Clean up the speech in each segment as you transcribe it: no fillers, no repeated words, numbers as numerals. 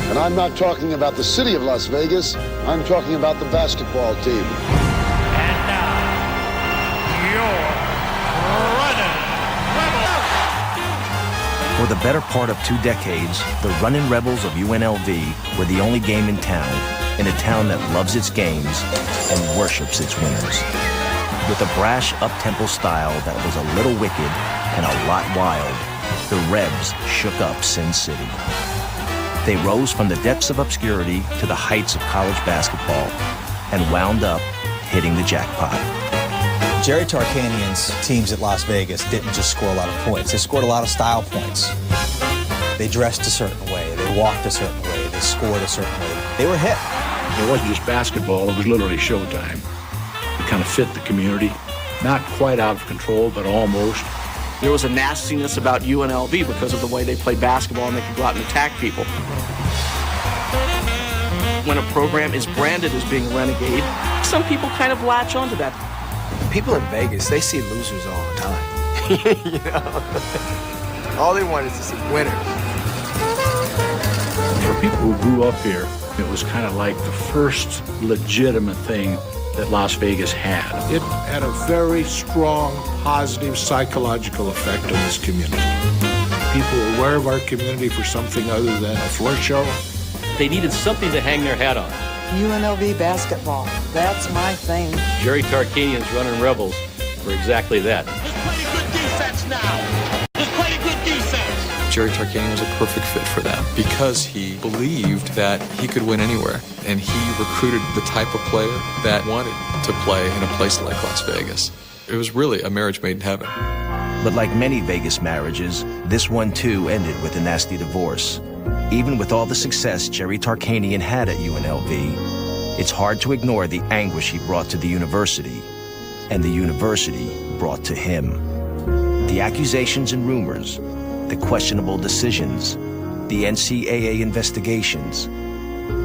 And I'm not talking about the city of Las Vegas. I'm talking about the basketball team. And now, your Runnin' Rebels. For the better part of 2 decades, the Runnin' Rebels of UNLV were the only game in town a town that loves its games and worships its winners. With a brash, up-tempo style that was a little wicked and a lot wild, the Rebs shook up Sin City. They rose from the depths of obscurity to the heights of college basketball and wound up hitting the jackpot. Jerry Tarkanian's teams at Las Vegas didn't just score a lot of points. They scored a lot of style points. They dressed a certain way. They walked a certain way. They scored a certain way. They were hip. It wasn't just basketball. It was literally showtime. It kind of fit the community. Not quite out of control, but almost. There was a nastiness about UNLV because of the way they played basketball and they could go out and attack people. When a program is branded as being renegade, some people kind of latch onto that. People in Vegas, they see losers all the time. You know? All they want is to see winners. For people who grew up here, it was kind of like the first legitimate thing that Las Vegas had. It had a very strong, positive psychological effect on this community. People were aware of our community for something other than a floor show. They needed something to hang their hat on. UNLV basketball, that's my thing. Jerry Tarkanian's Runnin' Rebels were exactly that. Let's play a good defense now. Let's play a good defense. Jerry Tarkanian was a perfect fit for them because he believed that he could win anywhere, and he recruited the type of player that wanted to play in a place like Las Vegas. It was really a marriage made in heaven. But like many Vegas marriages, this one too ended with a nasty divorce. Even with all the success Jerry Tarkanian had at UNLV, it's hard to ignore the anguish he brought to the university, and the university brought to him. The accusations and rumors, the questionable decisions, the NCAA investigations,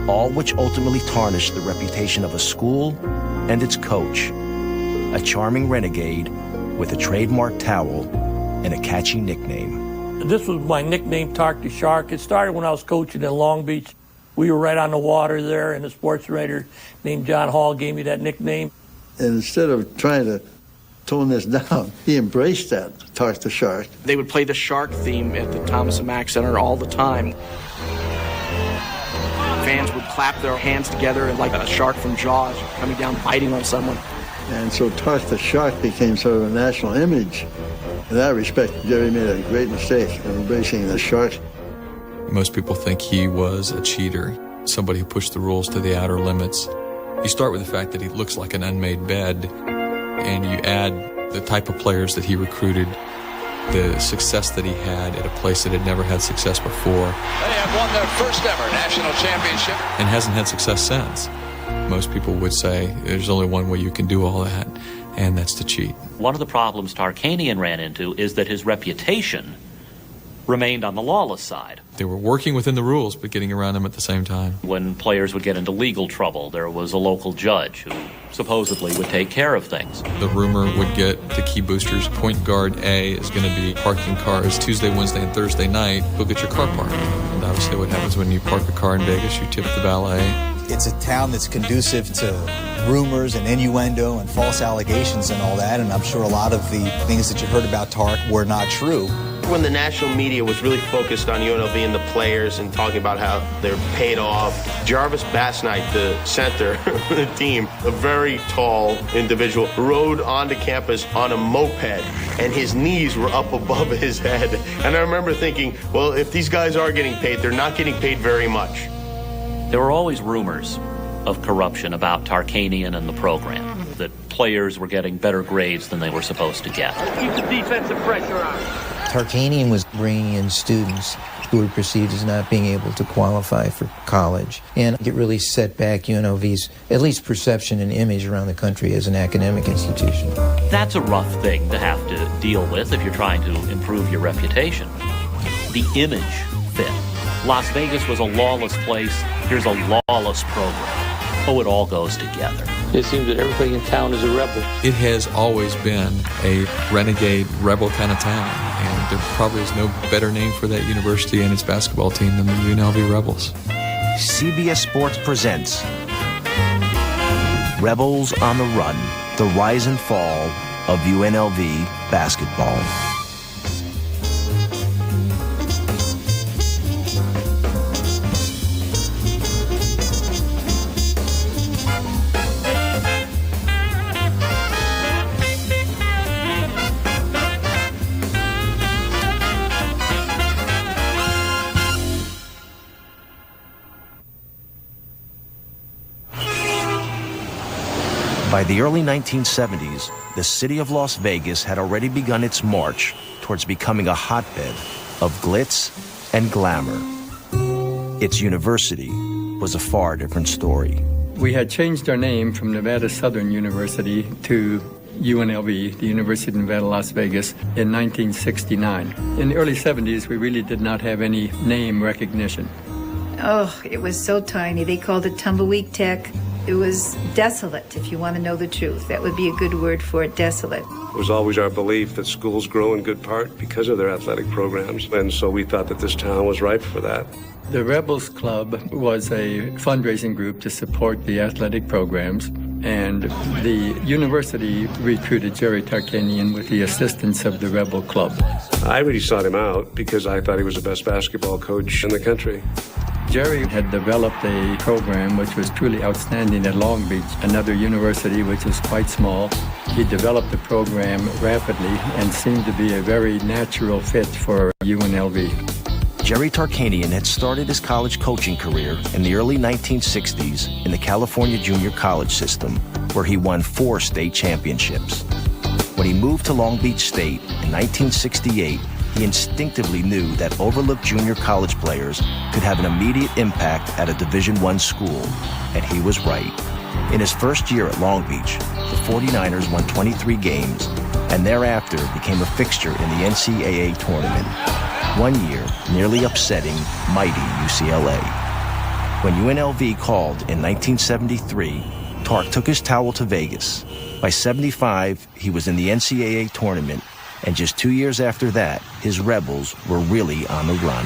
all which ultimately tarnished the reputation of a school and its coach, a charming renegade with a trademark towel and a catchy nickname. This was my nickname, Tark the Shark. It started when I was coaching in Long Beach. We were right on the water there, and a sports writer named John Hall gave me that nickname. And instead of trying to tone this down, he embraced that, Tark the Shark. They would play the shark theme at the Thomas & Mack Center all the time. Fans would clap their hands together and like a shark from Jaws coming down biting on someone. And so Tark the Shark became sort of a national image. In that respect, Jerry made a great mistake in embracing the shark. Most people think he was a cheater, somebody who pushed the rules to the outer limits. You start with the fact that he looks like an unmade bed, and you add the type of players that he recruited, the success that he had at a place that had never had success before. They have won their first ever national championship. And hasn't had success since. Most people would say there's only one way you can do all that, and that's to cheat. One of the problems Tarkanian ran into is that his reputation remained on the lawless side. They were working within the rules, but getting around them at the same time. When players would get into legal trouble, there was a local judge who supposedly would take care of things. The rumor would get the key boosters, point guard A is going to be parking cars Tuesday, Wednesday, and Thursday night. Go get your car parked. And obviously what happens when you park a car in Vegas, you tip the valet. It's a town that's conducive to rumors and innuendo and false allegations and all that, and I'm sure a lot of the things that you heard about Tark were not true. When the national media was really focused on UNLV and the players and talking about how they're paid off, Jarvis Bassnight, the center of the team, a very tall individual, rode onto campus on a moped, and his knees were up above his head. And I remember thinking, well, if these guys are getting paid, they're not getting paid very much. There were always rumors of corruption about Tarkanian and the program, that players were getting better grades than they were supposed to get. Keep the defensive pressure on. Tarkanian was bringing in students who were perceived as not being able to qualify for college, and it really set back UNLV's at least perception and image around the country as an academic institution. That's a rough thing to have to deal with if you're trying to improve your reputation. The image fit. Las Vegas was a lawless place. Here's a lawless program. Oh, it all goes together. It seems that everybody in town is a rebel. It has always been a renegade, rebel kind of town, and there probably is no better name for that university and its basketball team than the UNLV Rebels. CBS Sports presents Rebels on the Run, the rise and fall of UNLV basketball. By the early 1970s, the city of Las Vegas had already begun its march towards becoming a hotbed of glitz and glamour. Its university was a far different story. We had changed our name from Nevada Southern University to UNLV, the University of Nevada, Las Vegas, in 1969. In the early 70s, we really did not have any name recognition. Oh, it was so tiny. They called it Tumbleweed Tech. It was desolate, if you want to know the truth. That would be a good word for it, desolate. It was always our belief that schools grow in good part because of their athletic programs, and so we thought that this town was ripe for that. The Rebels Club was a fundraising group to support the athletic programs, and the university recruited Jerry Tarkanian with the assistance of the Rebel Club. I really sought him out because I thought he was the best basketball coach in the country. Jerry had developed a program which was truly outstanding at Long Beach, another university which is quite small. He developed the program rapidly and seemed to be a very natural fit for UNLV. Jerry Tarkanian had started his college coaching career in the early 1960s in the California junior college system, where he won 4 state championships. When he moved to Long Beach State in 1968, he instinctively knew that overlooked junior college players could have an immediate impact at a Division I school, and he was right. In his first year at Long Beach, the 49ers won 23 games and thereafter became a fixture in the NCAA tournament, one year nearly upsetting mighty UCLA. When UNLV called in 1973, Tark took his towel to Vegas. By 75, he was in the NCAA tournament, and just 2 years after that, his Rebels were really on the run.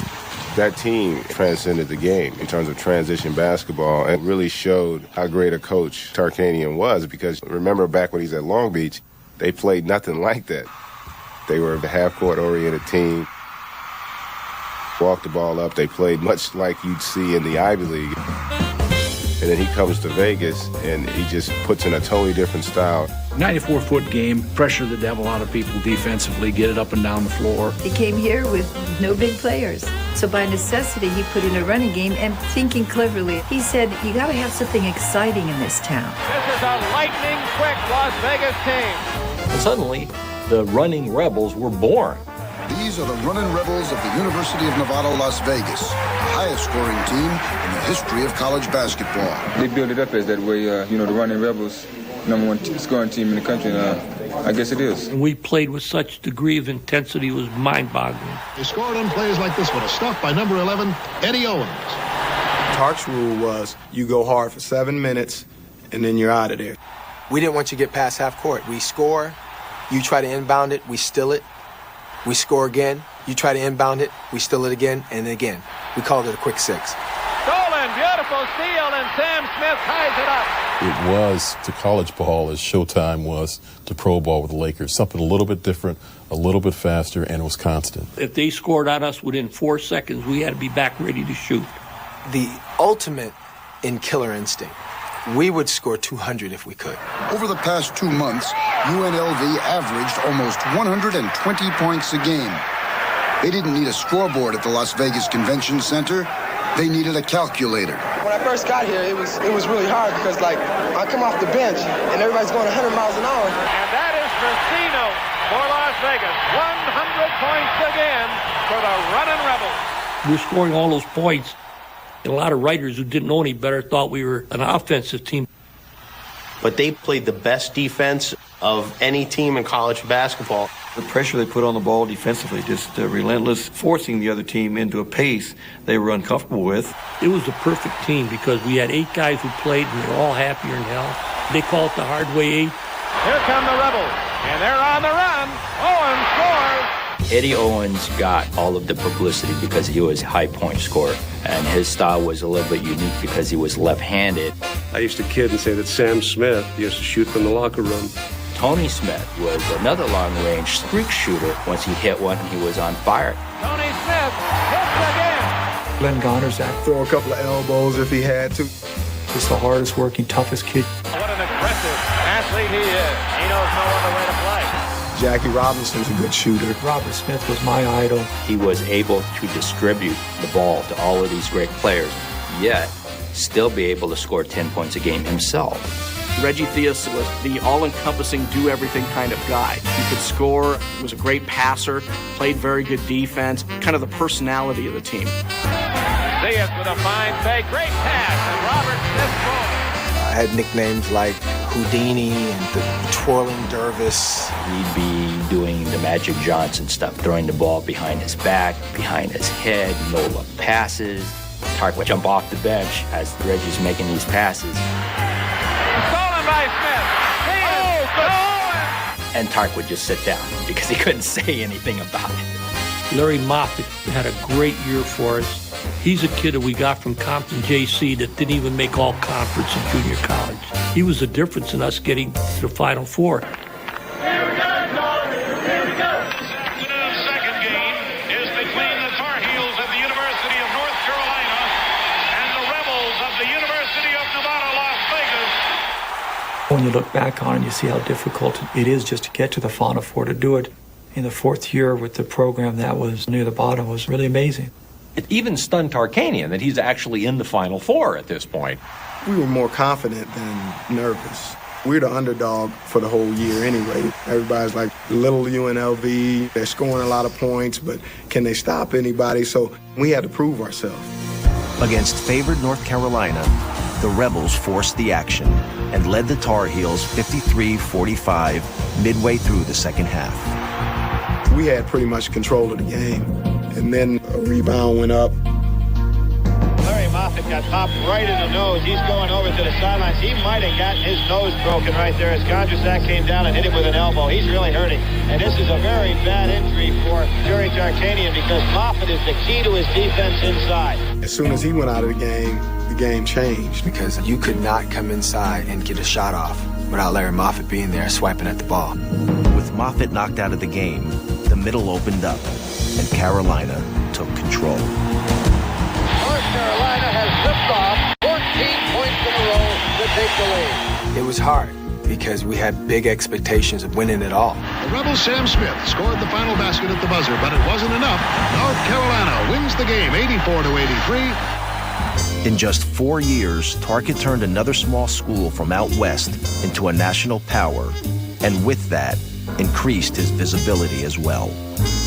That team transcended the game in terms of transition basketball and really showed how great a coach Tarkanian was, because remember back when he's at Long Beach, they played nothing like that. They were a half-court oriented team, walked the ball up, they played much like you'd see in the Ivy League. And then he comes to Vegas and he just puts in a totally different style. 94-foot game, pressure the devil out of people defensively, get it up and down the floor. He came here with no big players. So by necessity, he put in a running game and thinking cleverly. He said, you got to have something exciting in this town. This is a lightning-quick Las Vegas team. And suddenly, the Running Rebels were born. These are the Runnin Rebels of the University of Nevada, Las Vegas, the highest-scoring team in the history of college basketball. They build it up as that way, the Runnin Rebels, #1 scoring team in the country, and I guess it is. And we played with such degree of intensity, it was mind-boggling. They scored on plays like this one, a stuff by number 11, Eddie Owens. Tark's rule was you go hard for 7 minutes, and then you're out of there. We didn't want you to get past half court. We score, you try to inbound it, we steal it. We score again, you try to inbound it, we steal it again, and again. We called it a quick 6. Stolen, beautiful steal, and Sam Smith ties it up. It was to college ball as Showtime was to pro ball with the Lakers. Something a little bit different, a little bit faster, and it was constant. If they scored on us within 4 seconds, we had to be back ready to shoot. The ultimate in killer instinct. We would score 200 if we could. Over the past 2 months, UNLV averaged almost 120 points a game. They didn't need a scoreboard at the Las Vegas Convention Center. They needed a calculator. When I first got here, it was really hard because, I come off the bench and everybody's going 100 miles an hour. And that is Racino for Las Vegas. 100 points again for the Runnin Rebels. We're scoring all those points. And a lot of writers who didn't know any better thought we were an offensive team. But they played the best defense of any team in college basketball. The pressure they put on the ball defensively, just relentless, forcing the other team into a pace they were uncomfortable with. It was the perfect team because we had 8 guys who played and they were all happier than hell. They call it the hard way 8. Here come the Rebels, and they're on the run. Owens scores. Eddie Owens got all of the publicity because he was a high point scorer, and his style was a little bit unique because he was left-handed. I used to kid and say that Sam Smith used to shoot from the locker room. Tony Smith was another long-range streak shooter. Once he hit one, he was on fire. Tony Smith hits again. Glenn Gonersack throw a couple of elbows if he had to. He's the hardest working, toughest kid. What an aggressive athlete he is. He knows no other way to play. Jackie Robinson's a good shooter. Robert Smith was my idol. He was able to distribute the ball to all of these great players, yet still be able to score 10 points a game himself. Reggie Theus was the all-encompassing, do-everything kind of guy. He could score, was a great passer, played very good defense, kind of the personality of the team. Theus with a fine fake, great pass, and Robert Smith scores. I had nicknames like Houdini and the twirling dervis. He'd be doing the Magic Johnson stuff, throwing the ball behind his back, behind his head, no-look passes. Tark would jump off the bench as Reggie's making these passes. By Smith. And Tark would just sit down because he couldn't say anything about it. Larry Moffitt had a great year for us. He's a kid that we got from Compton JC that didn't even make all conference in junior college. He was the difference in us getting to the Final Four. When you look back on it, you see how difficult it is just to get to the Final Four. To do it in the fourth year with the program that was near the bottom was really amazing. It even stunned Tarkanian that he's actually in the Final Four at this point. We were more confident than nervous. We're the underdog for the whole year anyway. Everybody's like, little UNLV, they're scoring a lot of points, but can they stop anybody? So we had to prove ourselves. Against favored North Carolina, the Rebels forced the action and led the Tar Heels 53-45 midway through the second half. We had pretty much control of the game, and then a rebound went up. Larry Moffitt got popped right in the nose. He's going over to the sidelines. He might have gotten his nose broken right there as Gonersack came down and hit him with an elbow. He's really hurting. And this is a very bad injury for Jerry Tarkanian because Moffitt is the key to his defense inside. As soon as he went out of the game changed because you could not come inside and get a shot off without Larry Moffitt being there swiping at the ball. With Moffitt knocked out of the game, the middle opened up and Carolina took control. North Carolina has liftoff, 14 points in a row to take the lead. It was hard because we had big expectations of winning it all. The Rebels' Sam Smith scored the final basket at the buzzer, but it wasn't enough. North Carolina wins the game 84-83. In just 4 years, Target turned another small school from out west into a national power, and with that, increased his visibility as well.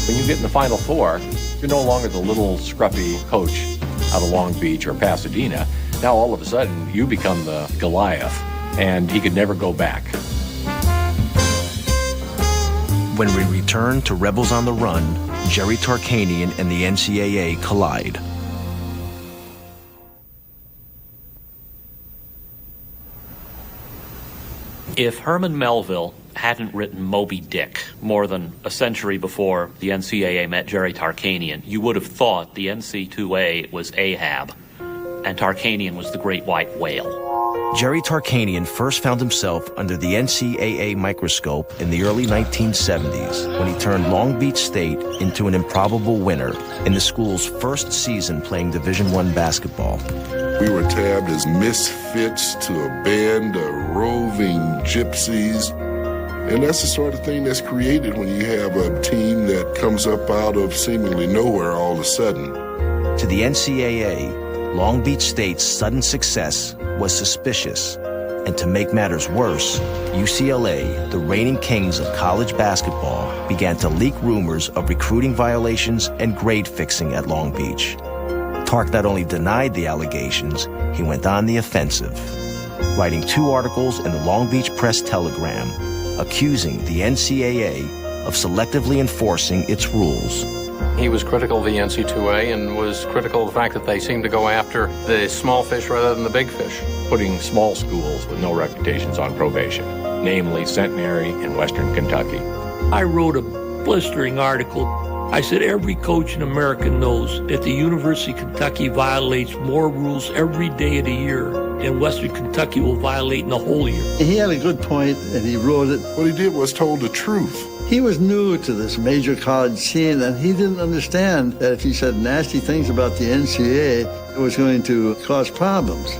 When you get in the Final Four, you're no longer the little scruffy coach out of Long Beach or Pasadena. Now all of a sudden, you become the Goliath, and he could never go back. When we return to Rebels on the Run, Jerry Tarkanian and the NCAA collide. If Herman Melville hadn't written Moby Dick more than a century before the NCAA met Jerry Tarkanian, you would have thought the NC2A was Ahab and Tarkanian was the great white whale. Jerry Tarkanian first found himself under the NCAA microscope in the early 1970s when he turned Long Beach State into an improbable winner in the school's first season playing Division I basketball. We were tabbed as misfits to a band of roving gypsies. And that's the sort of thing that's created when you have a team that comes up out of seemingly nowhere all of a sudden. To the NCAA, Long Beach State's sudden success was suspicious. And to make matters worse, UCLA, the reigning kings of college basketball, began to leak rumors of recruiting violations and grade fixing at Long Beach. Tark not only denied the allegations, he went on the offensive, writing 2 articles in the Long Beach Press-Telegram accusing the NCAA of selectively enforcing its rules. He was critical of the NC2A and was critical of the fact that they seemed to go after the small fish rather than the big fish. Putting small schools with no reputations on probation, namely Centenary and Western Kentucky. I wrote a blistering article I said, every coach in America knows that the University of Kentucky violates more rules every day of the year than Western Kentucky will violate in the whole year. He had a good point, and he wrote it. What he did was told the truth. He was new to this major college scene, and he didn't understand that if he said nasty things about the NCAA, it was going to cause problems.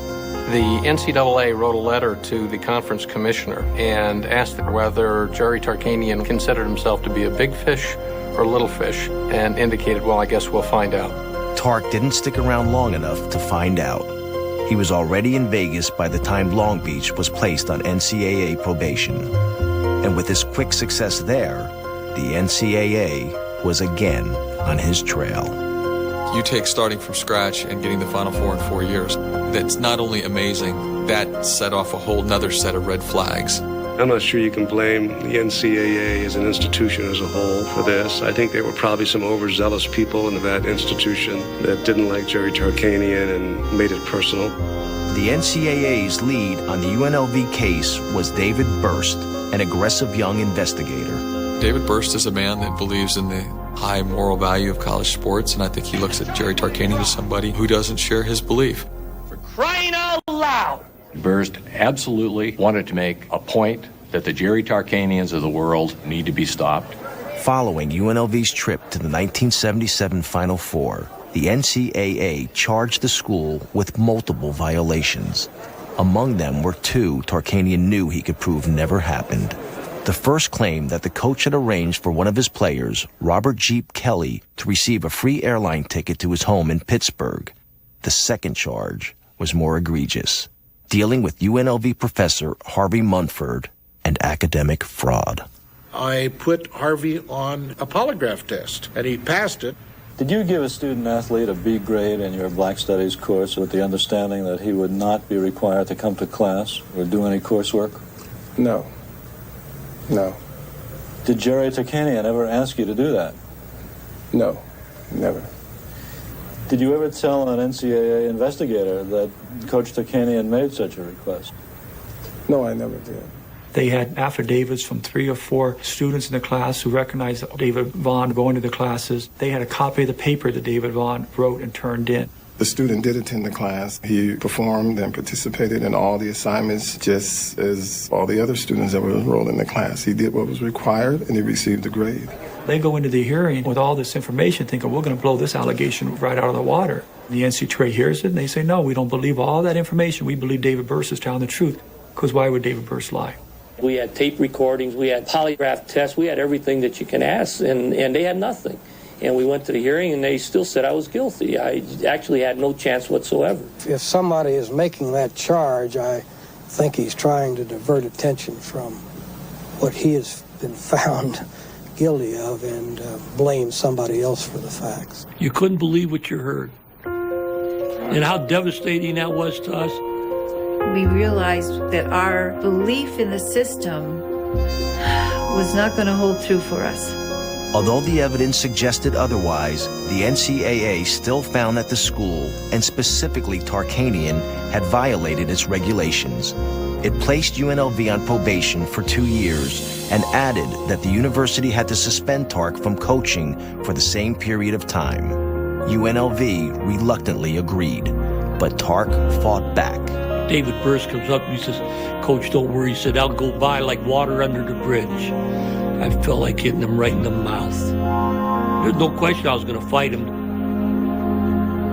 The NCAA wrote a letter to the conference commissioner and asked whether Jerry Tarkanian considered himself to be a big fish or little fish, and indicated, well, I guess we'll find out. Tark didn't stick around long enough to find out. He was already in Vegas by the time Long Beach was placed on NCAA probation. And with his quick success there, the NCAA was again on his trail. You take starting from scratch and getting the Final Four in 4 years. That's not only amazing, that set off a whole nother set of red flags. I'm not sure you can blame the NCAA as an institution as a whole for this. I think there were probably some overzealous people in that institution that didn't like Jerry Tarkanian and made it personal. The NCAA's lead on the UNLV case was David Burst, an aggressive young investigator. David Burst is a man that believes in the high moral value of college sports, and I think he looks at Jerry Tarkanian as somebody who doesn't share his belief. For crying out loud! Burst absolutely wanted to make a point that the Jerry Tarkanians of the world need to be stopped. Following UNLV's trip to the 1977 Final Four, the NCAA charged the school with multiple violations. Among them were two Tarkanian knew he could prove never happened. The first claimed that the coach had arranged for one of his players, Robert Jeep Kelly, to receive a free airline ticket to his home in Pittsburgh. The second charge was more egregious, dealing with UNLV professor Harvey Munford and academic fraud. I put Harvey on a polygraph test, and he passed it. Did you give a student athlete a B grade in your Black Studies course with the understanding that he would not be required to come to class or do any coursework? No. No. Did Jerry Tarkanian ever ask you to do that? No, never. Did you ever tell an NCAA investigator that Coach Tarkanian made such a request? No, I never did. They had affidavits from 3 or 4 students in the class who recognized David Vaughn going to the classes. They had a copy of the paper that David Vaughn wrote and turned in. The student did attend the class. He performed and participated in all the assignments just as all the other students that were enrolled in the class. He did what was required, and he received a grade. They go into the hearing with all this information thinking, we're going to blow this allegation right out of the water. The NCAA hears it, and they say, no, we don't believe all that information. We believe David Burst is telling the truth. Because why would David Burst lie? We had tape recordings, we had polygraph tests, we had everything that you can ask, and they had nothing. And we went to the hearing, and they still said I was guilty. I actually had no chance whatsoever. If somebody is making that charge, I think he's trying to divert attention from what he has been found guilty of and blame somebody else for the facts. You couldn't believe what you heard. And how devastating that was to us. We realized that our belief in the system was not going to hold true for us. Although the evidence suggested otherwise, the NCAA still found that the school, and specifically Tarkanian, had violated its regulations. It placed UNLV on probation for 2 years and added that the university had to suspend Tark from coaching for the same period of time. UNLV reluctantly agreed, but Tark fought back. David Burst comes up and he says, Coach, don't worry. He said, I'll go by like water under the bridge. I felt like hitting him right in the mouth. There's no question I was going to fight him.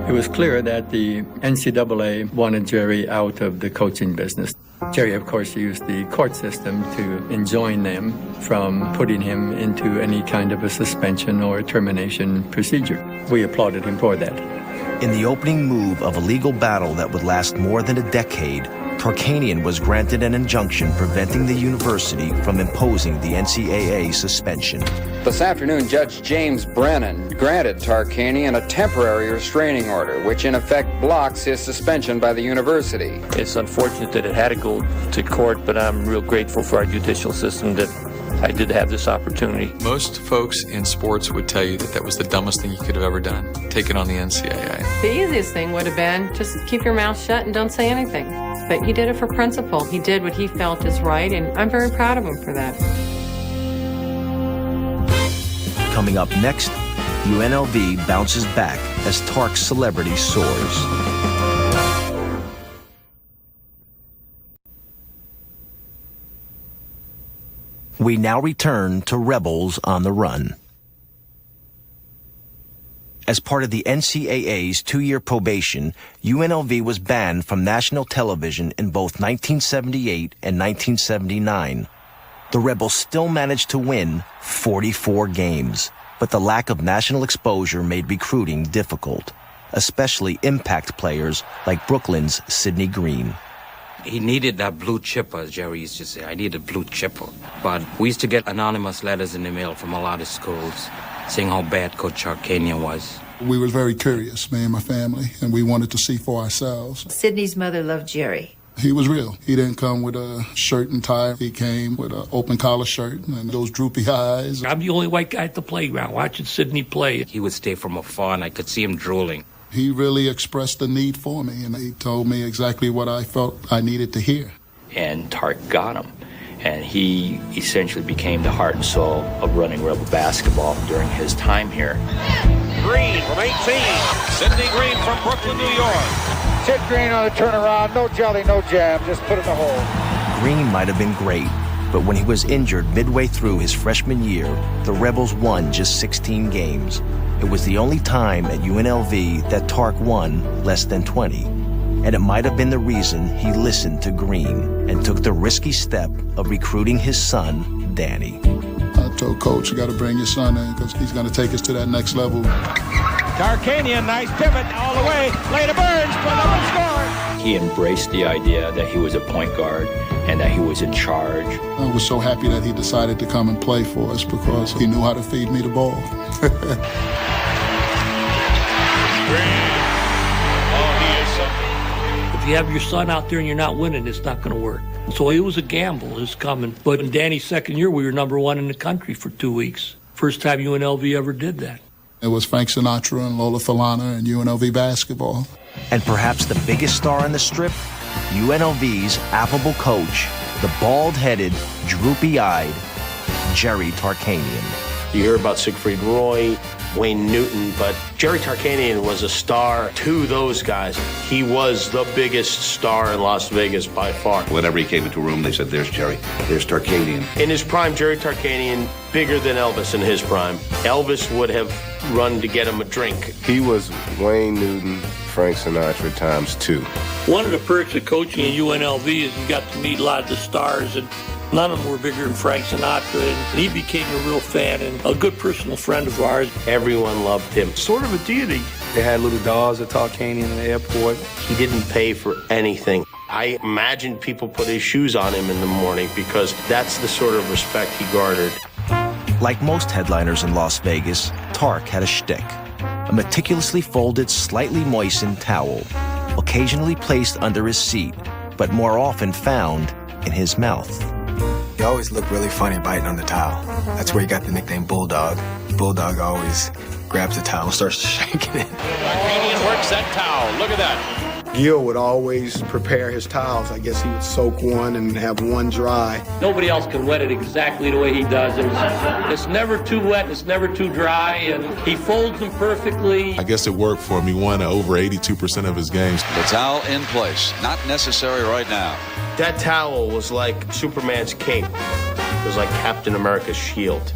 It was clear that the NCAA wanted Jerry out of the coaching business. Jerry, of course, used the court system to enjoin them from putting him into any kind of a suspension or termination procedure. We applauded him for that. In the opening move of a legal battle that would last more than a decade, Tarkanian was granted an injunction preventing the university from imposing the NCAA suspension. This afternoon, Judge James Brennan granted Tarkanian a temporary restraining order, which in effect blocks his suspension by the university. It's unfortunate that it had to go to court, but I'm real grateful for our judicial system that I did have this opportunity. Most folks in sports would tell you that that was the dumbest thing you could have ever done, taking on the NCAA. The easiest thing would have been just keep your mouth shut and don't say anything. But he did it for principle. He did what he felt is right, and I'm very proud of him for that. Coming up next, UNLV bounces back as Tark's celebrity soars. We now return to Rebels on the Run. As part of the NCAA's 2-year probation, UNLV was banned from national television in both 1978 and 1979. The Rebels still managed to win 44 games, but the lack of national exposure made recruiting difficult, especially impact players like Brooklyn's Sidney Green. He needed that blue chipper, as Jerry used to say. I need a blue chipper. But we used to get anonymous letters in the mail from a lot of schools saying how bad Coach Tarkanian was. We were very curious, me and my family, and we wanted to see for ourselves. Sidney's mother loved Jerry. He was real. He didn't come with a shirt and tie. He came with an open collar shirt and those droopy eyes. I'm the only white guy at the playground watching Sidney play. He would stay from afar, and I could see him drooling. He really expressed the need for me, and he told me exactly what I felt I needed to hear. And Tark got him, and he essentially became the heart and soul of Running Rebel basketball during his time here. Green from 18. Sidney Green from Brooklyn, New York. Sid Green on the turnaround, no jelly, no jam, just put it in the hole. Green might have been great, but when he was injured midway through his freshman year, the Rebels won just 16 games. It was the only time at UNLV that Tark won less than 20. And it might have been the reason he listened to Green and took the risky step of recruiting his son, Danny. I told Coach, you got to bring your son in because he's going to take us to that next level. Tarkanian, nice pivot all the way. Play to Burns, put up and score. He embraced the idea that he was a point guard and that he was in charge. I was so happy that he decided to come and play for us because he knew how to feed me the ball. If you have your son out there and you're not winning, it's not going to work. So it was a gamble, his coming. But in Danny's second year, we were #1 in the country for 2 weeks. First time UNLV ever did that. It was Frank Sinatra and Lola Falana and UNLV basketball. And perhaps the biggest star on the strip, UNLV's affable coach, the bald-headed, droopy-eyed Jerry Tarkanian. You hear about Siegfried Roy, Wayne Newton, but Jerry Tarkanian was a star to those guys. He was the biggest star in Las Vegas by far. Whenever he came into a room, they said, there's Jerry, there's Tarkanian. In his prime, Jerry Tarkanian, bigger than Elvis in his prime. Elvis would have run to get him a drink. He was Wayne Newton, Frank Sinatra ×2. One of the perks of coaching at UNLV is you got to meet a lot of the stars, and none of them were bigger than Frank Sinatra, and he became a real fan and a good personal friend of ours. Everyone loved him. Sort of a deity. They had little dolls at Tarkanian in the airport. He didn't pay for anything. I imagine people put his shoes on him in the morning because that's the sort of respect he garnered. Like most headliners in Las Vegas, Tark had a shtick. A meticulously folded, slightly moistened towel, occasionally placed under his seat, but more often found in his mouth. He always looked really funny biting on the towel. That's where he got the nickname Bulldog. Bulldog always grabs the towel and starts shaking it. Tarkanian works that towel. Look at that. Gil would always prepare his towels. I guess he would soak one and have one dry. Nobody else can wet it exactly the way he does. It's never too wet, it's never too dry, and he folds them perfectly. I guess it worked for him. He won over 82% of his games. The towel in place, not necessary right now. That towel was like Superman's cape. It was like Captain America's shield.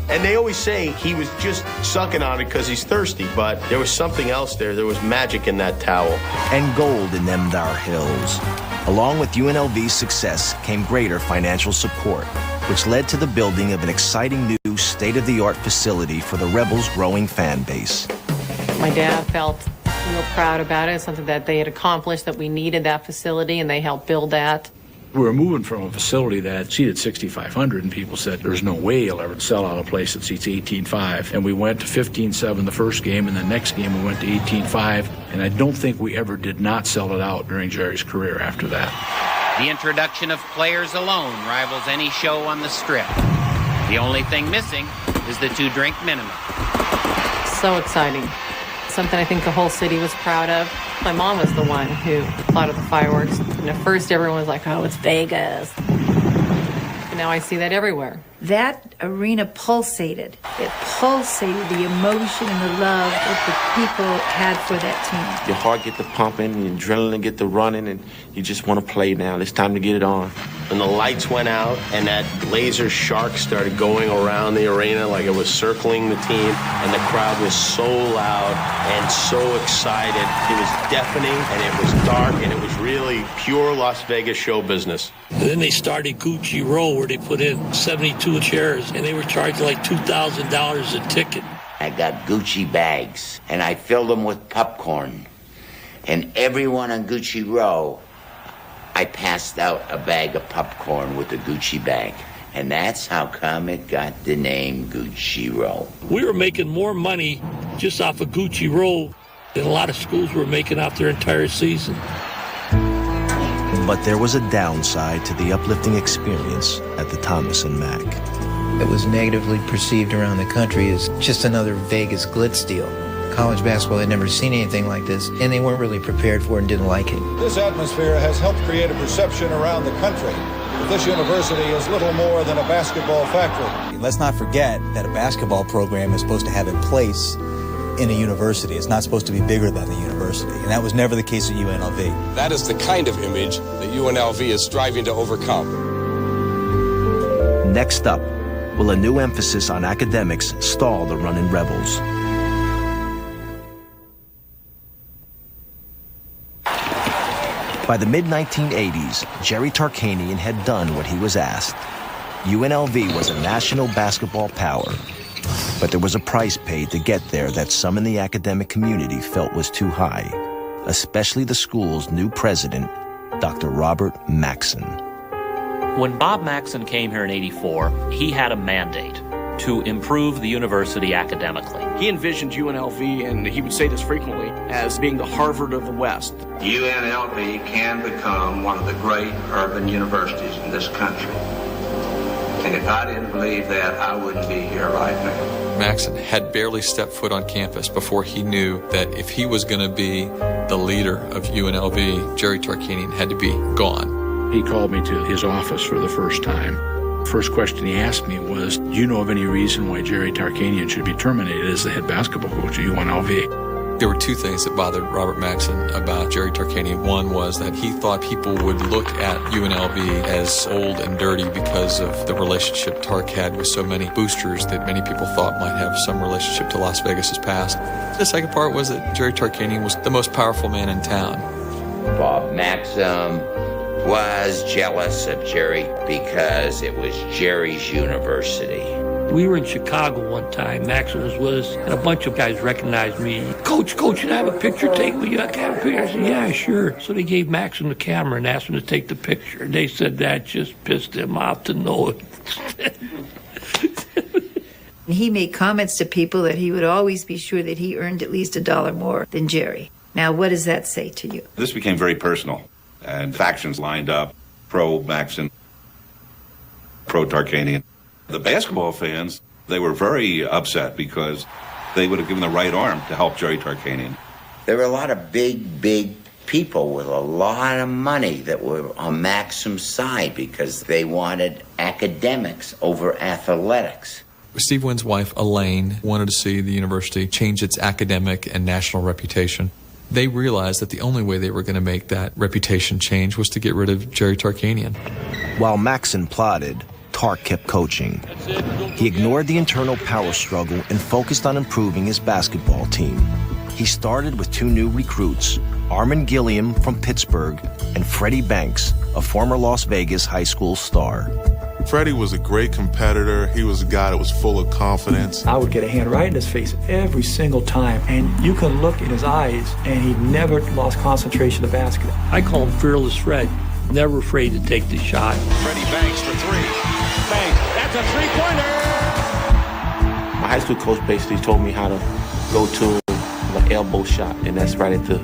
And they always say he was just sucking on it because he's thirsty, but there was something else there. There was magic in that towel. And gold in them thar hills. Along with UNLV's success came greater financial support, which led to the building of an exciting new state-of-the-art facility for the Rebels' growing fan base. My dad felt real proud about it. It's something that they had accomplished, that we needed that facility, and they helped build that. We were moving from a facility that seated 6,500, and people said, there's no way you'll ever sell out a place that seats 18,500. And we went to 15,700 the first game, and the next game we went to 18,500. And I don't think we ever did not sell it out during Jerry's career after that. The introduction of players alone rivals any show on the Strip. The only thing missing is the 2-drink minimum. So exciting. Something I think the whole city was proud of. My mom was the one who thought of the fireworks. And at first everyone was like, oh, it's Vegas. But now I see that everywhere. that arena pulsated. It pulsated the emotion and the love that the people had for that team. Your heart get to pumping, your adrenaline get to running, and you just want to play now. It's time to get it on. When the lights went out and that laser shark started going around the arena like it was circling the team, and the crowd was so loud and so excited. It was deafening, and it was dark, and it was really pure Las Vegas show business. And then they started Gucci Row, where they put in 72 chairs, and they were charging like $2,000 a ticket. I got Gucci bags, and I filled them with popcorn. And everyone on Gucci Row, I passed out a bag of popcorn with a Gucci bag. And that's how come it got the name Gucci Row. We were making more money just off of Gucci Row than a lot of schools were making off their entire season. But there was a downside to the uplifting experience at the Thomas and Mack. It was negatively perceived around the country as just another Vegas glitz deal. College basketball had never seen anything like this, and they weren't really prepared for it and didn't like it. This atmosphere has helped create a perception around the country that this university is little more than a basketball factory. Let's not forget that a basketball program is supposed to have a place in a university. It's not supposed to be bigger than the university, and that was never the case at UNLV. That is the kind of image that UNLV is striving to overcome. Next up, will a new emphasis on academics stall the Runnin' Rebels? By the mid-1980s, Jerry Tarkanian had done what he was asked. UNLV was a national basketball power, but there was a price paid to get there that some in the academic community felt was too high, especially the school's new president, Dr. Robert Maxson. When Bob Maxson came here in '84, he had a mandate to improve the university academically. He envisioned UNLV, and he would say this frequently, as being the Harvard of the West. UNLV can become one of the great urban universities in this country. And if I didn't believe that, I wouldn't be here right now. Maxson had barely stepped foot on campus before he knew that if he was going to be the leader of UNLV, Jerry Tarkanian had to be gone. He called me to his office for the first time. First question he asked me was, do you know of any reason why Jerry Tarkanian should be terminated as the head basketball coach at UNLV? There were two things that bothered Robert Maxson about Jerry Tarkanian. One was that he thought people would look at UNLV as old and dirty because of the relationship Tark had with so many boosters that many people thought might have some relationship to Las Vegas's past. The second part was that Jerry Tarkanian was the most powerful man in town. Bob Maxson was jealous of Jerry because it was Jerry's university. We were in Chicago one time. Maxson was with us, and a bunch of guys recognized me. Coach, can I have a picture taken with you? I can have a picture. I said, yeah, sure. So they gave Maxson the camera and asked him to take the picture. And they said that just pissed him off to no extent. He made comments to people that he would always be sure that he earned at least $1 more than Jerry. Now, what does that say to you? This became very personal, and factions lined up, pro-Maxson, pro-Tarkanian. The basketball fans, they were very upset because they would have given the right arm to help Jerry Tarkanian. There were a lot of big people with a lot of money that were on Maxson's side because they wanted academics over athletics. Steve Wynn's wife, Elaine, wanted to see the university change its academic and national reputation. They realized that the only way they were going to make that reputation change was to get rid of Jerry Tarkanian. While Maxson plotted, Tark kept coaching. He ignored the internal power struggle and focused on improving his basketball team. He started with 2 new recruits, Armin Gilliam from Pittsburgh and Freddie Banks, a former Las Vegas high school star. Freddie was a great competitor. He was a guy that was full of confidence. I would get a hand right in his face every single time, and you can look in his eyes, and he never lost concentration of the basket. I call him Fearless Fred, never afraid to take the shot. Freddie Banks for 3. Banks, that's a three-pointer! My high school coach basically told me how to go to an elbow shot, and that's right at the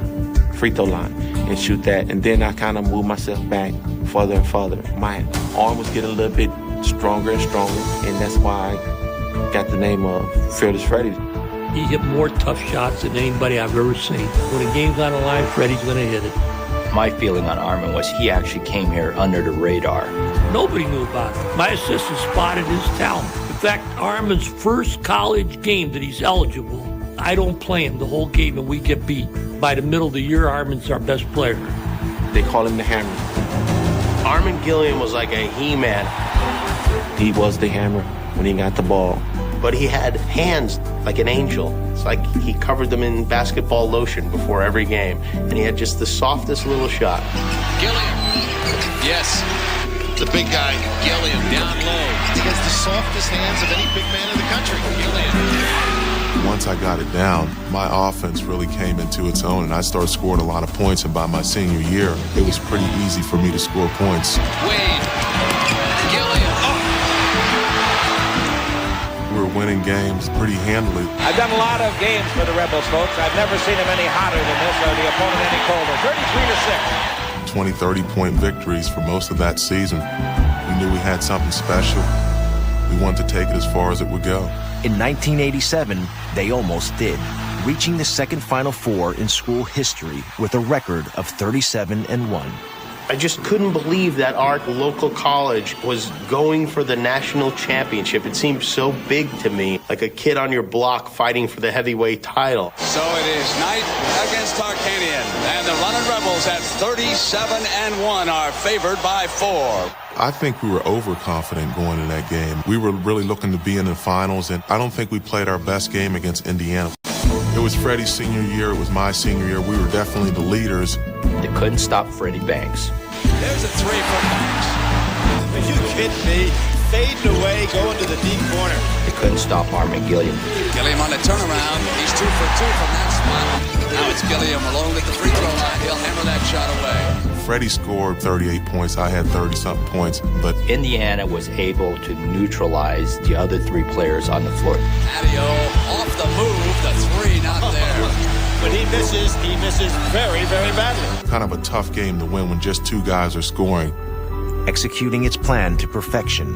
free throw line, and shoot that. And then I kind of moved myself back further and further. My arm was getting a little bit stronger and stronger, and that's why I got the name of Fearless Freddie. He hit more tough shots than anybody I've ever seen. When the game's on the line, Freddie's going to hit it. My feeling on Armin was he actually came here under the radar. Nobody knew about it. My assistant spotted his talent. In fact, Armin's first college game that he's eligible, I don't play him the whole game and we get beat. By the middle of the year, Armin's our best player. They call him the Hammer. Armin Gilliam was like a He-Man. He was the Hammer when he got the ball. But he had hands like an angel. It's like he covered them in basketball lotion before every game. And he had just the softest little shot. Gilliam. Yes. The big guy, Gilliam, down low. He has the softest hands of any big man in the country. Gilliam. Once I got it down, my offense really came into its own, and I started scoring a lot of points. And by my senior year, it was pretty easy for me to score points. Wade. Gilliam. We were winning games pretty handily. I've done a lot of games for the Rebels, folks. I've never seen them any hotter than this or the opponent any colder. 33-6. 20, 30-point victories for most of that season. We knew we had something special. We wanted to take it as far as it would go. In 1987, they almost did, reaching the second Final Four in school history with a record of 37-1. I just couldn't believe that our local college was going for the national championship. It seemed so big to me, like a kid on your block fighting for the heavyweight title. So it is Knight against Tarkanian, and the Runnin Rebels at 37-1 are favored by 4. I think we were overconfident going into that game. We were really looking to be in the finals, and I don't think we played our best game against Indiana. It was Freddie's senior year. It was my senior year. We were definitely the leaders. They couldn't stop Freddie Banks. There's a three from Banks. Are you kidding me? Fading away, going to the deep corner. They couldn't stop Armin Gilliam. Gilliam on the turnaround. He's 2 for 2 from that spot. Now it's Gilliam alone at the free throw line. He'll hammer that shot away. Freddie scored 38 points. I had 30-something points. But Indiana was able to neutralize the other 3 players on the floor. Adio off the move. The 3 not there. When he misses very, very badly. Kind of a tough game to win when just 2 guys are scoring. Executing its plan to perfection,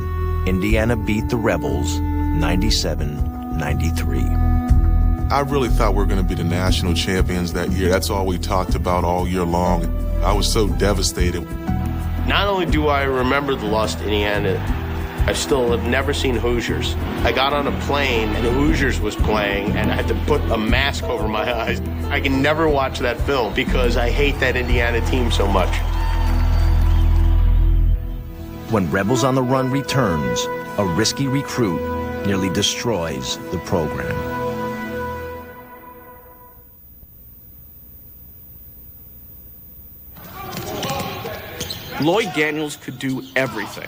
Indiana beat the Rebels 97-93. I really thought we were going to be the national champions that year. That's all we talked about all year long. I was so devastated. Not only do I remember the loss to Indiana, I still have never seen Hoosiers. I got on a plane and Hoosiers was playing and I had to put a mask over my eyes. I can never watch that film because I hate that Indiana team so much. When Rebels on the Run returns, a risky recruit nearly destroys the program. Lloyd Daniels could do everything.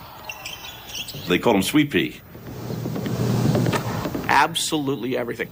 They called him Sweet Pea. Absolutely everything.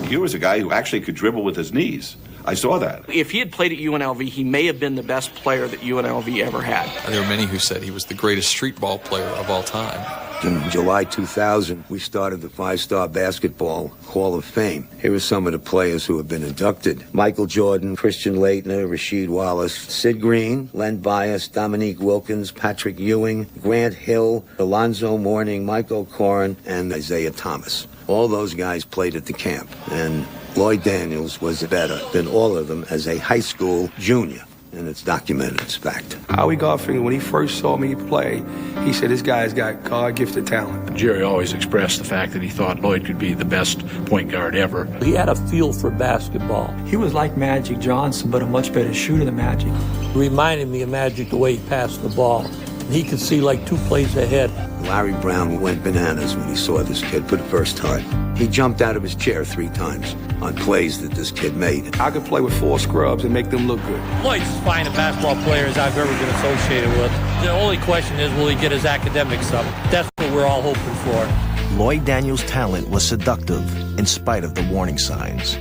He was a guy who actually could dribble with his knees. I saw that. If he had played at UNLV, he may have been the best player that UNLV ever had. There were many who said he was the greatest street ball player of all time. In July 2000, we started the 5-Star Basketball Hall of Fame. Here are some of the players who have been inducted. Michael Jordan, Christian Laettner, Rasheed Wallace, Sid Green, Len Bias, Dominique Wilkins, Patrick Ewing, Grant Hill, Alonzo Mourning, Michael Corrin, and Isaiah Thomas. All those guys played at the camp, and Lloyd Daniels was better than all of them as a high school junior. And it's documented, it's fact. Howie Garfield, when he first saw me play, he said, this guy's got God-gifted talent. Jerry always expressed the fact that he thought Lloyd could be the best point guard ever. He had a feel for basketball. He was like Magic Johnson, but a much better shooter than Magic. He reminded me of Magic the way he passed the ball. He could see like 2 plays ahead. Larry Brown went bananas when he saw this kid for the first time. He jumped out of his chair 3 times on plays that this kid made. I could play with 4 scrubs and make them look good. Lloyd's as fine a basketball player as I've ever been associated with. The only question is, will he get his academics up? That's what we're all hoping for. Lloyd Daniels' talent was seductive in spite of the warning signs.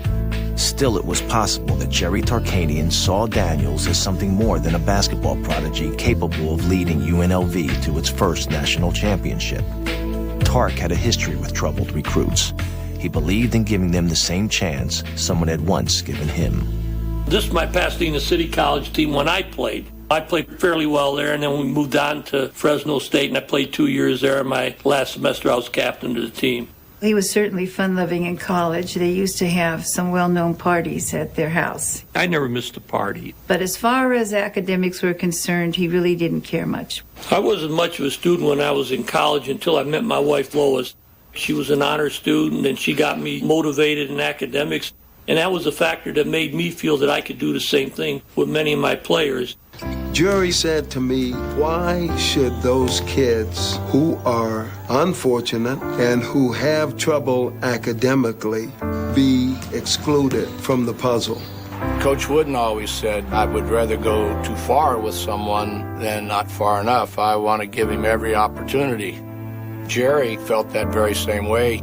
Still, it was possible that Jerry Tarkanian saw Daniels as something more than a basketball prodigy capable of leading UNLV to its first national championship. Tark had a history with troubled recruits. He believed in giving them the same chance someone had once given him. This is my Pasadena City College team when I played. I played fairly well there, and then we moved on to Fresno State, and I played 2 years there. My last semester, I was captain of the team. He was certainly fun-loving in college. They used to have some well-known parties at their house. I never missed a party. But as far as academics were concerned, he really didn't care much. I wasn't much of a student when I was in college until I met my wife, Lois. She was an honor student, and she got me motivated in academics. And that was a factor that made me feel that I could do the same thing with many of my players. Jerry said to me, why should those kids who are unfortunate and who have trouble academically be excluded from the puzzle? Coach Wooden always said, I would rather go too far with someone than not far enough. I want to give him every opportunity. Jerry felt that very same way.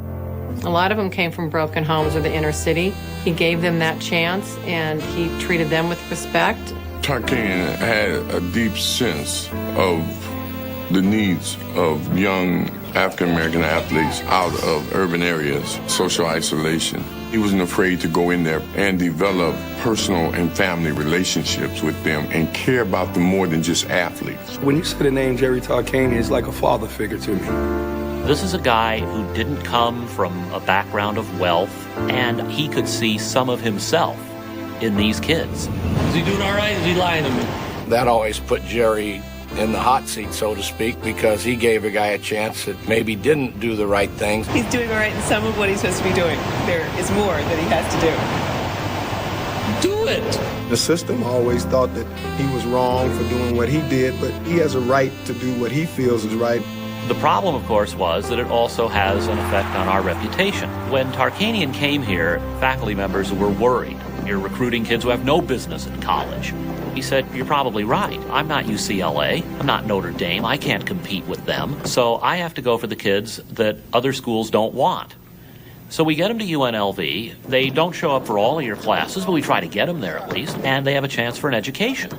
A lot of them came from broken homes or the inner city. He gave them that chance, and he treated them with respect. Tarkanian had a deep sense of the needs of young African-American athletes out of urban areas, social isolation. He wasn't afraid to go in there and develop personal and family relationships with them and care about them more than just athletes. When you say the name Jerry Tarkanian, it's like a father figure to me. This is a guy who didn't come from a background of wealth, and he could see some of himself in these kids. Is he doing all right? Is he lying to me? That always put Jerry in the hot seat, so to speak, because he gave a guy a chance that maybe didn't do the right things. He's doing all right in some of what he's supposed to be doing. There is more that he has to do. Do it! The system always thought that he was wrong for doing what he did, but he has a right to do what he feels is right. The problem, of course, was that it also has an effect on our reputation. When Tarkanian came here, faculty members were worried. You're recruiting kids who have no business in college. He said, you're probably right. I'm not UCLA. I'm not Notre Dame. I can't compete with them. So I have to go for the kids that other schools don't want. So we get them to UNLV. They don't show up for all of your classes, but we try to get them there at least. And they have a chance for an education.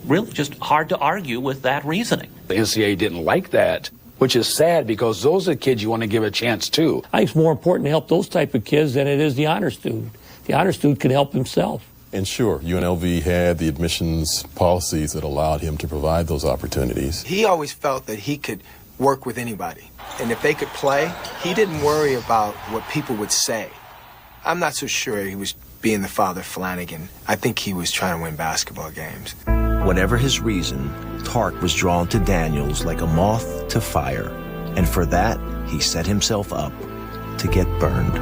Really just hard to argue with that reasoning. The NCAA didn't like that, which is sad because those are the kids you want to give a chance to. I think it's more important to help those type of kids than it is the honor student. The honor student can help himself. And sure, UNLV had the admissions policies that allowed him to provide those opportunities. He always felt that he could work with anybody. And if they could play, he didn't worry about what people would say. I'm not so sure he was being the Father Flanagan. I think he was trying to win basketball games. Whatever his reason, Tark was drawn to Daniels like a moth to fire. And for that, he set himself up to get burned.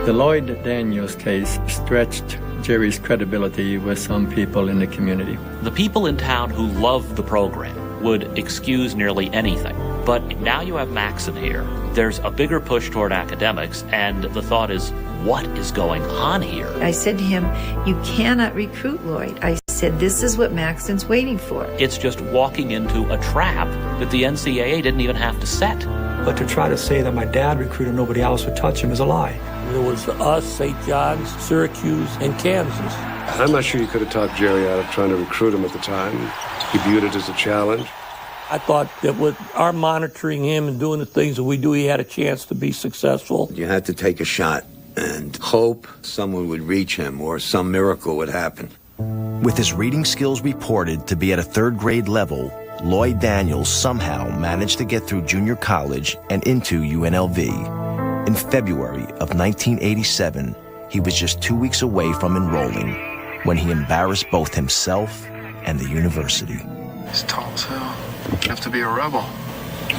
The Lloyd Daniels case stretched Jerry's credibility with some people in the community. The people in town who loved the program would excuse nearly anything. But now you have Maxon here. There's a bigger push toward academics, and the thought is, what is going on here? I said to him, you cannot recruit Lloyd. I said, this is what Maxon's waiting for. It's just walking into a trap that the NCAA didn't even have to set. But to try to say that my dad recruited nobody else would touch him is a lie. There was us, St. John's, Syracuse, and Kansas. I'm not sure you could have talked Jerry out of trying to recruit him at the time. He viewed it as a challenge. I thought that with our monitoring him and doing the things that we do, he had a chance to be successful. You had to take a shot and hope someone would reach him or some miracle would happen. With his reading skills reported to be at a third grade level, Lloyd Daniels somehow managed to get through junior college and into UNLV. In February of 1987, he was just 2 weeks away from enrolling when he embarrassed both himself and the university. He's tall as hell. You have to be a rebel.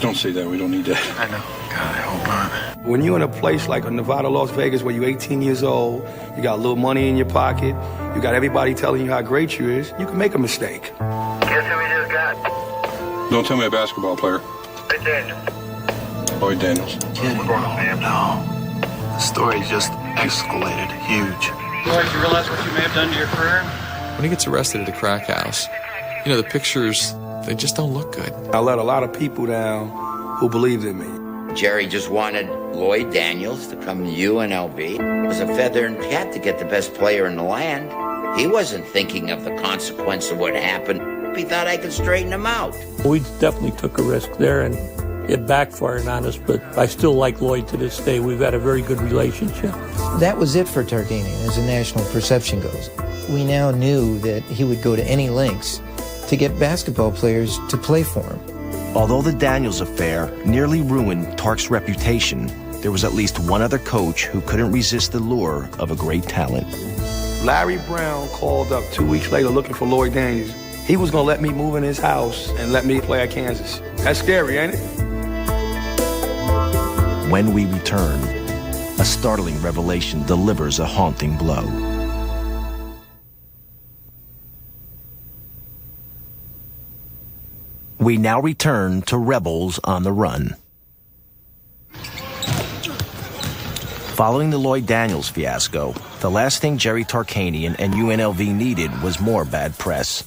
Don't say that. We don't need that. I know. God, I hope not. When you're in a place like Nevada, Las Vegas, where you're 18 years old, you got a little money in your pocket, you got everybody telling you how great you is, you can make a mistake. Guess who we just got? Don't tell me a basketball player. Lloyd Daniels. Lloyd Daniels. No. The story just escalated huge. Lloyd, you realize what you may have done to your career? When he gets arrested at a crack house, you know, the pictures, they just don't look good. I let a lot of people down who believed in me. Jerry just wanted Lloyd Daniels to come to UNLV. It was a feather in cap to get the best player in the land. He wasn't thinking of the consequence of what happened. He thought I could straighten him out. We definitely took a risk there, and it backfired on us, but I still like Lloyd to this day. We've had a very good relationship. That was it for Tarkanian as a national perception goes. We now knew that he would go to any lengths to get basketball players to play for him. Although the Daniels affair nearly ruined Tark's reputation, there was at least one other coach who couldn't resist the lure of a great talent. Larry Brown called up 2 weeks later looking for Lloyd Daniels. He was going to let me move in his house and let me play at Kansas. That's scary, ain't it? When we return, a startling revelation delivers a haunting blow. We now return to Rebels on the Run. Following the Lloyd Daniels fiasco, the last thing Jerry Tarkanian and UNLV needed was more bad press.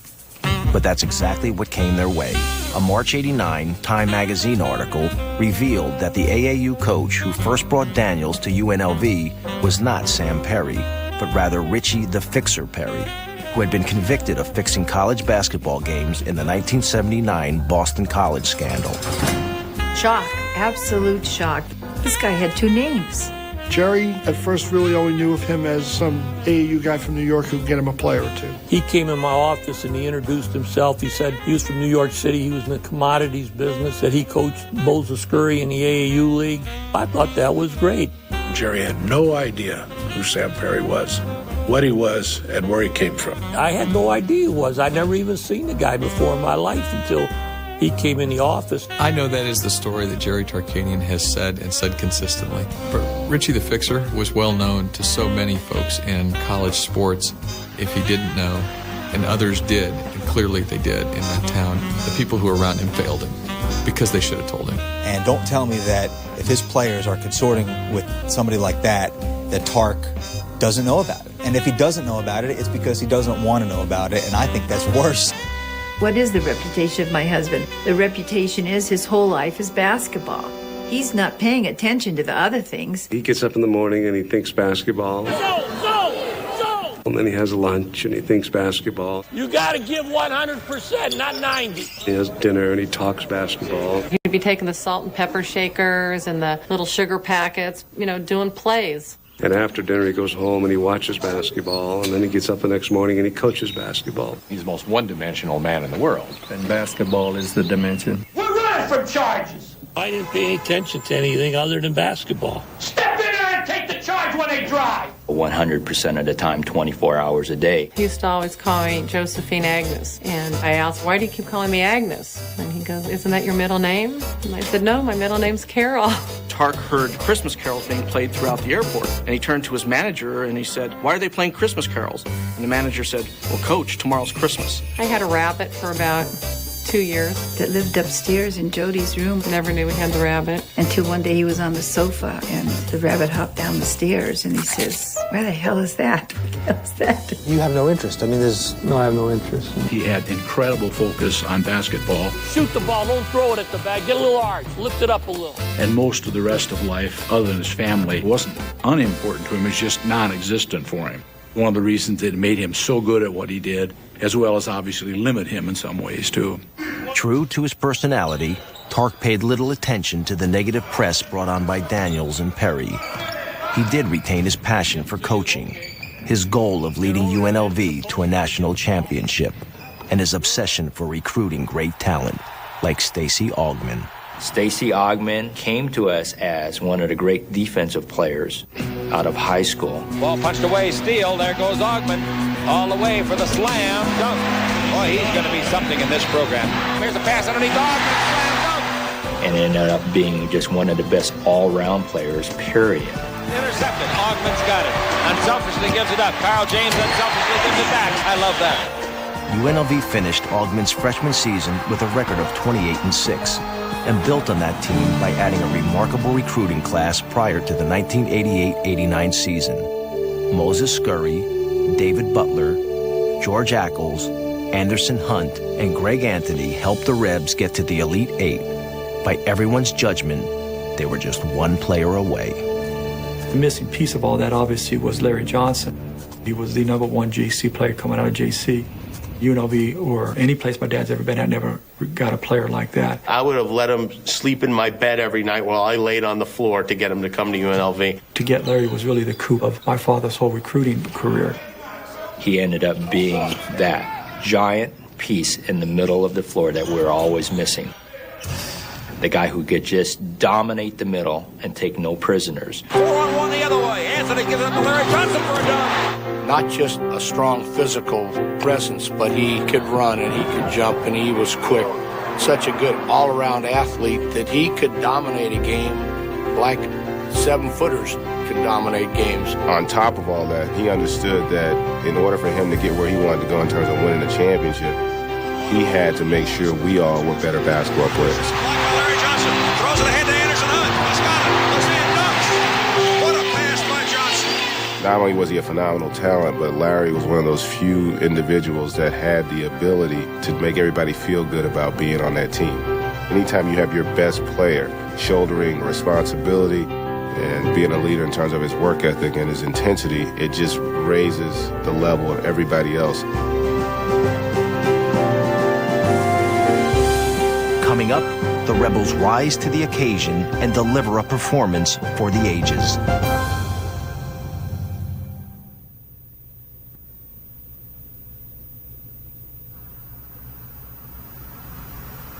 But that's exactly what came their way. A March '89 Time magazine article revealed that the AAU coach who first brought Daniels to UNLV was not Sam Perry, but rather Richie the Fixer Perry, who had been convicted of fixing college basketball games in the 1979 Boston College scandal. Shock, absolute shock. This guy had two names. Jerry, at first, really only knew of him as some AAU guy from New York who could get him a player or two. He came in my office and he introduced himself. He said he was from New York City. He was in the commodities business, that he coached Moses Scurry in the AAU league. I thought that was great. Jerry had no idea who Sam Perry was, what he was, and where he came from. I had no idea who he was. I'd never even seen the guy before in my life until he came in the office. I know that is the story that Jerry Tarkanian has said and said consistently. But Richie the Fixer was well known to so many folks in college sports. If he didn't know, and others did, and clearly they did in that town, the people who were around him failed him because they should have told him. And don't tell me that if his players are consorting with somebody like that Tark doesn't know about it. And if he doesn't know about it, it's because he doesn't want to know about it, and I think that's worse. What is the reputation of my husband? The reputation is his whole life is basketball. He's not paying attention to the other things. He gets up in the morning and he thinks basketball. And then he has lunch and he thinks basketball. You got to give 100%, not 90. He has dinner and he talks basketball. He'd be taking the salt and pepper shakers and the little sugar packets, doing plays. And after dinner, he goes home and he watches basketball, and then he gets up the next morning and he coaches basketball. He's the most one-dimensional man in the world. And basketball is the dimension. We're running from charges. I didn't pay any attention to anything other than basketball. Step in there and take the charge when they drive. 100% of the time, 24 hours a day. He used to always call me Josephine Agnes. And I asked, why do you keep calling me Agnes? And he goes, isn't that your middle name? And I said, no, my middle name's Carol. Tark heard Christmas carols being played throughout the airport. And he turned to his manager and he said, why are they playing Christmas carols? And the manager said, well, Coach, tomorrow's Christmas. I had a rabbit for about 2 years. That lived upstairs in Jody's room. Never knew we had the rabbit. Until one day he was on the sofa and the rabbit hopped down the stairs and he says, where the hell is that? What the hell is that? You have no interest. I have no interest. He had incredible focus on basketball. Shoot the ball, don't throw it at the bag. Get a little arch, lift it up a little. And most of the rest of life, other than his family, wasn't unimportant to him. It was just non-existent for him. One of the reasons that made him so good at what he did, as well as obviously limit him in some ways, too. True to his personality, Tark paid little attention to the negative press brought on by Daniels and Perry. He did retain his passion for coaching, his goal of leading UNLV to a national championship, and his obsession for recruiting great talent like Stacey Augmon. Stacey Augmon came to us as one of the great defensive players out of high school. Ball punched away, steal. There goes Augmon. All the way for the slam dunk. Boy, he's going to be something in this program. Here's a pass underneath Augmon. Slam dunk. And ended up being just one of the best all-round players, period. Intercepted. Augmon's got it. Unselfishly gives it up. Carl James unselfishly gives it back. I love that. UNLV finished Augmon's freshman season with a record of 28-6. And built on that team by adding a remarkable recruiting class prior to the 1988-89 season. Moses Scurry, David Butler, George Ackles, Anderson Hunt, and Greg Anthony helped the Rebs get to the Elite Eight. By everyone's judgment, they were just one player away. The missing piece of all that, obviously, was Larry Johnson. He was the #1 JC player coming out of JC. UNLV or any place my dad's ever been, I never got a player like that. I would have let him sleep in my bed every night while I laid on the floor to get him to come to UNLV. To get Larry was really the coup of my father's whole recruiting career. He ended up being that giant piece in the middle of the floor that we're always missing. The guy who could just dominate the middle and take no prisoners. 4-on-1 the other way. Anthony gives it to Larry Johnson for a dunk. Not just a strong physical presence, but he could run and he could jump and he was quick. Such a good all-around athlete that he could dominate a game like 7-footers can dominate games. On top of all that, he understood that in order for him to get where he wanted to go in terms of winning the championship, he had to make sure we all were better basketball players. Larry Johnson throws it ahead to Anderson Hunt. He's got it. Looks in, dunks. What a pass by Johnson. Not only was he a phenomenal talent, but Larry was one of those few individuals that had the ability to make everybody feel good about being on that team. Anytime you have your best player shouldering responsibility and being a leader in terms of his work ethic and his intensity, it just raises the level of everybody else. Coming up, the Rebels rise to the occasion and deliver a performance for the ages.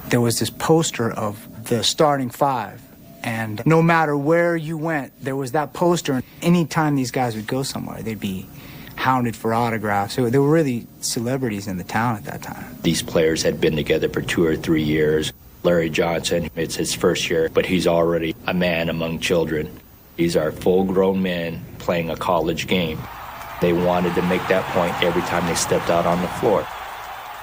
There was this poster of the starting five, and no matter where you went, there was that poster. Anytime these guys would go somewhere, they'd be hounded for autographs. So they were really celebrities in the town at that time. These players had been together for 2 or 3 years. Larry Johnson, it's his first year, but he's already a man among children. These are full-grown men playing a college game. They wanted to make that point every time they stepped out on the floor.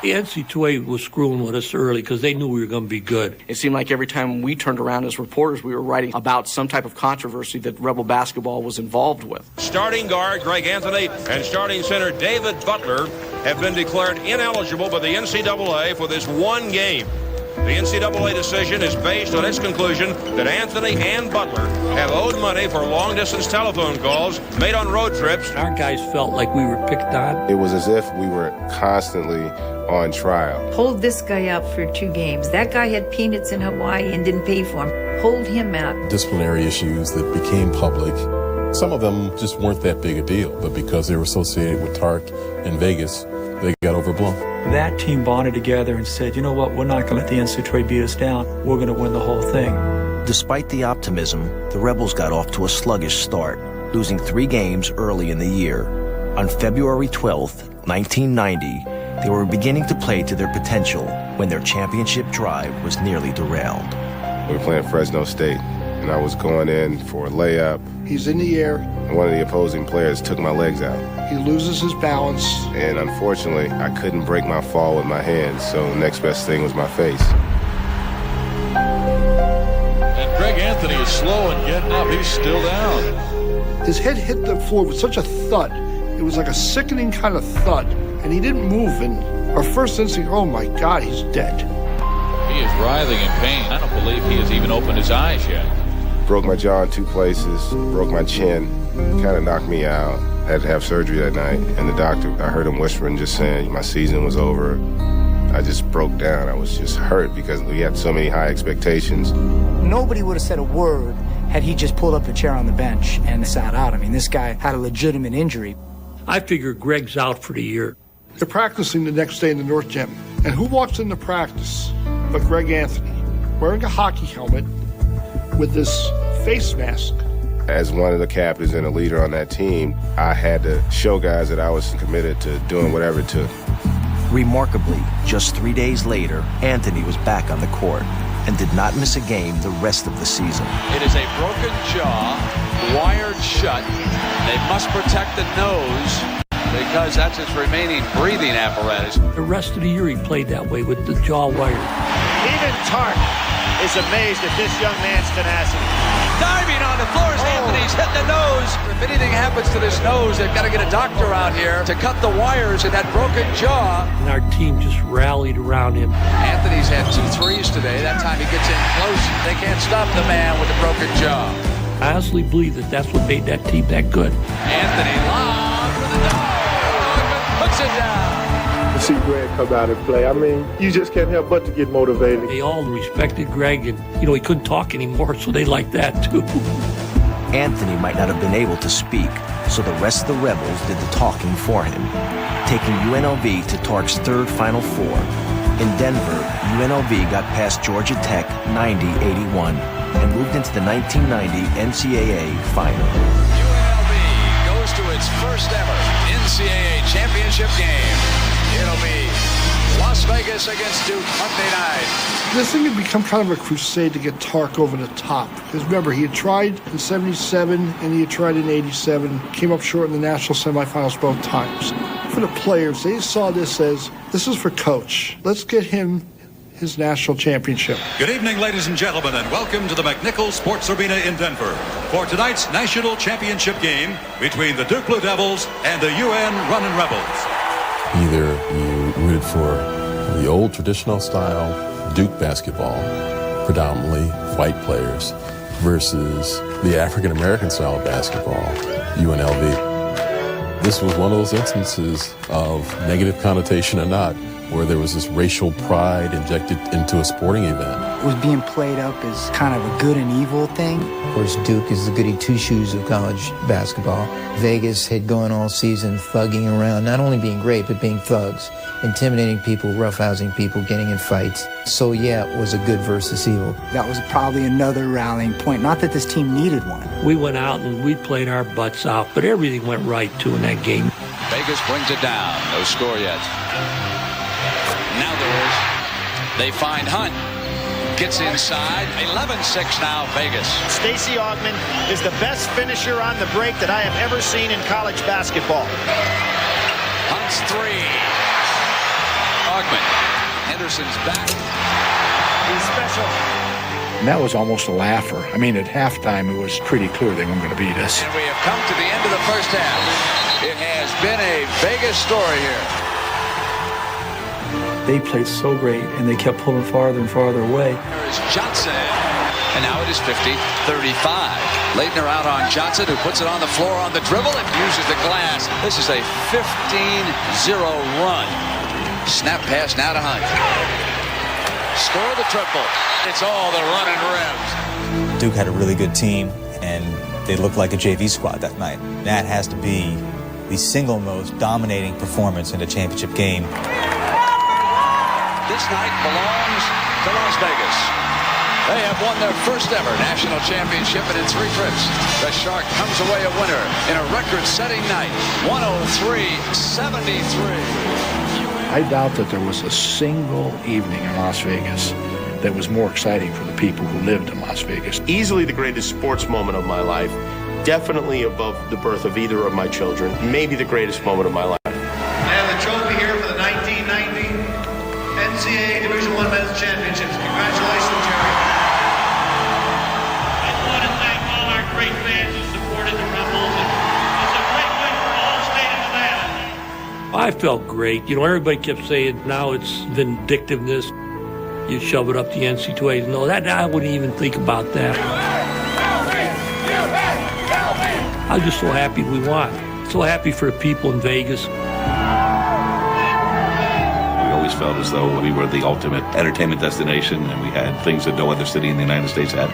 The NCAA was screwing with us early because they knew we were going to be good. It seemed like every time we turned around as reporters, we were writing about some type of controversy that Rebel basketball was involved with. Starting guard Greg Anthony and starting center David Butler have been declared ineligible by the NCAA for this one game. The NCAA decision is based on its conclusion that Anthony and Butler have owed money for long-distance telephone calls made on road trips. Our guys felt like we were picked on. It was as if we were constantly on trial. Hold this guy out for 2 games. That guy had peanuts in Hawaii and didn't pay for them. Hold him out. Disciplinary issues that became public. Some of them just weren't that big a deal, but because they were associated with Tark in Vegas, they got overblown. That team bonded together and said, you know what, we're not going to let the NCAA beat us down. We're going to win the whole thing. Despite the optimism, the Rebels got off to a sluggish start, losing 3 games early in the year. On February 12th, 1990, they were beginning to play to their potential when their championship drive was nearly derailed. We were playing Fresno State, and I was going in for a layup. He's in the air. And one of the opposing players took my legs out. He loses his balance. And unfortunately, I couldn't break my fall with my hands, so the next best thing was my face. And Greg Anthony is slow in getting up. He's still down. His head hit the floor with such a thud. It was like a sickening kind of thud. And he didn't move. And our first instinct, oh my God, he's dead. He is writhing in pain. I don't believe he has even opened his eyes yet. Broke my jaw in 2 places, broke my chin, kind of knocked me out. Had to have surgery that night. And the doctor, I heard him whispering, just saying my season was over. I just broke down. I was just hurt because we had so many high expectations. Nobody would have said a word had he just pulled up a chair on the bench and sat out. I mean, this guy had a legitimate injury. I figure Greg's out for the year. They're practicing the next day in the North Gym. And who walks into practice but Greg Anthony, wearing a hockey helmet with this face mask. As one of the captains and a leader on that team, I had to show guys that I was committed to doing whatever it took. Remarkably, just 3 days later, Anthony was back on the court and did not miss a game the rest of the season. It is a broken jaw, wired shut. They must protect the nose because that's his remaining breathing apparatus. The rest of the year he played that way with the jaw wired. Even Tark is amazed at this young man's tenacity. Diving on the floor as Anthony's hit the nose. If anything happens to this nose, they've got to get a doctor out here to cut the wires in that broken jaw. And our team just rallied around him. Anthony's had 2 threes today. That time he gets in close. They can't stop the man with the broken jaw. I honestly believe that that's what made that team that good. Anthony long for the dunk. Puts it down. To see Greg come out and play, I mean, you just can't help but to get motivated. They all respected Greg, and, he couldn't talk anymore, so they liked that, too. Anthony might not have been able to speak, so the rest of the Rebels did the talking for him, taking UNLV to Tark's 3rd Final Four. In Denver, UNLV got past Georgia Tech 90-81 and moved into the 1990 NCAA final. UNLV goes to its first ever NCAA championship game. It'll be Las Vegas against Duke Monday night. This thing had become kind of a crusade to get Tark over the top. Because remember, he had tried in 77 and he had tried in 87, came up short in the national semifinals both times. For the players, they saw this as, this is for Coach. Let's get him his national championship. Good evening, ladies and gentlemen, and welcome to the McNichols Sports Arena in Denver for tonight's national championship game between the Duke Blue Devils and the UN Runnin Rebels. Either you rooted for the old traditional style Duke basketball, predominantly white players, versus the African-American style basketball, UNLV. This was one of those instances of negative connotation or not, where there was this racial pride injected into a sporting event. It was being played up as kind of a good and evil thing. Of course, Duke is the goody two-shoes of college basketball. Vegas had gone all season thugging around, not only being great, but being thugs, intimidating people, roughhousing people, getting in fights. So yeah, it was a good versus evil. That was probably another rallying point. Not that this team needed one. We went out and we played our butts out, but everything went right, too, in that game. Vegas brings it down. No score yet. Now there is. They find Hunt. Gets inside. 11-6 now, Vegas. Stacey Augmon is the best finisher on the break that I have ever seen in college basketball. Hunt's three. Augmon. Henderson's back. He's special. And that was almost a laugher. I mean, at halftime, it was pretty clear they weren't going to beat us. And we have come to the end of the first half. It has been a Vegas story here. They played so great, and they kept pulling farther and farther away. There is Johnson, and now it is 50-35. Leitner out on Johnson, who puts it on the floor on the dribble and uses the glass. This is a 15-0 run. Snap pass now to Hunt. Score the triple. It's all the Runnin Rebs. Duke had a really good team, and they looked like a JV squad that night. That has to be the single most dominating performance in a championship game. This night belongs to Las Vegas. They have won their first ever national championship, and in 3 trips, the Shark comes away a winner in a record-setting night, 103-73. I doubt that there was a single evening in Las Vegas that was more exciting for the people who lived in Las Vegas. Easily the greatest sports moment of my life, definitely above the birth of either of my children, maybe the greatest moment of my life. I have the trophy here for the 1990 NCAA Division I Men's Championships. Congratulations, Jerry. I want to thank all our great fans who supported the Rebels. It's a great win for all state of Nevada. I felt great. You know, everybody kept saying now it's vindictiveness. You shove it up the NCAA. No, that I wouldn't even think about that. I was just so happy we won. So happy for the people in Vegas. Felt as though we were the ultimate entertainment destination and we had things that no other city in the United States had.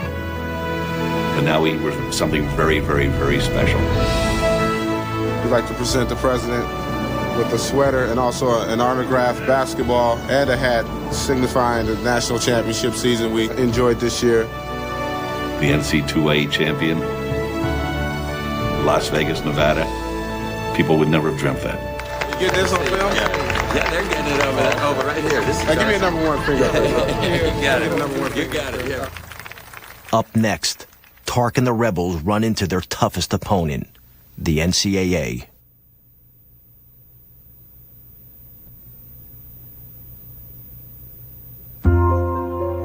But now we were something very, very, very special. We'd like to present the president with a sweater and also an autographed basketball and a hat signifying the national championship season we enjoyed this year. The NCAA champion, Las Vegas, Nevada. People would never have dreamt that. You get this on film? Yeah, they're getting it over right here. This is give me a number 1 finger. You got it. You got it, yeah. Up next, Tark and the Rebels run into their toughest opponent, the NCAA.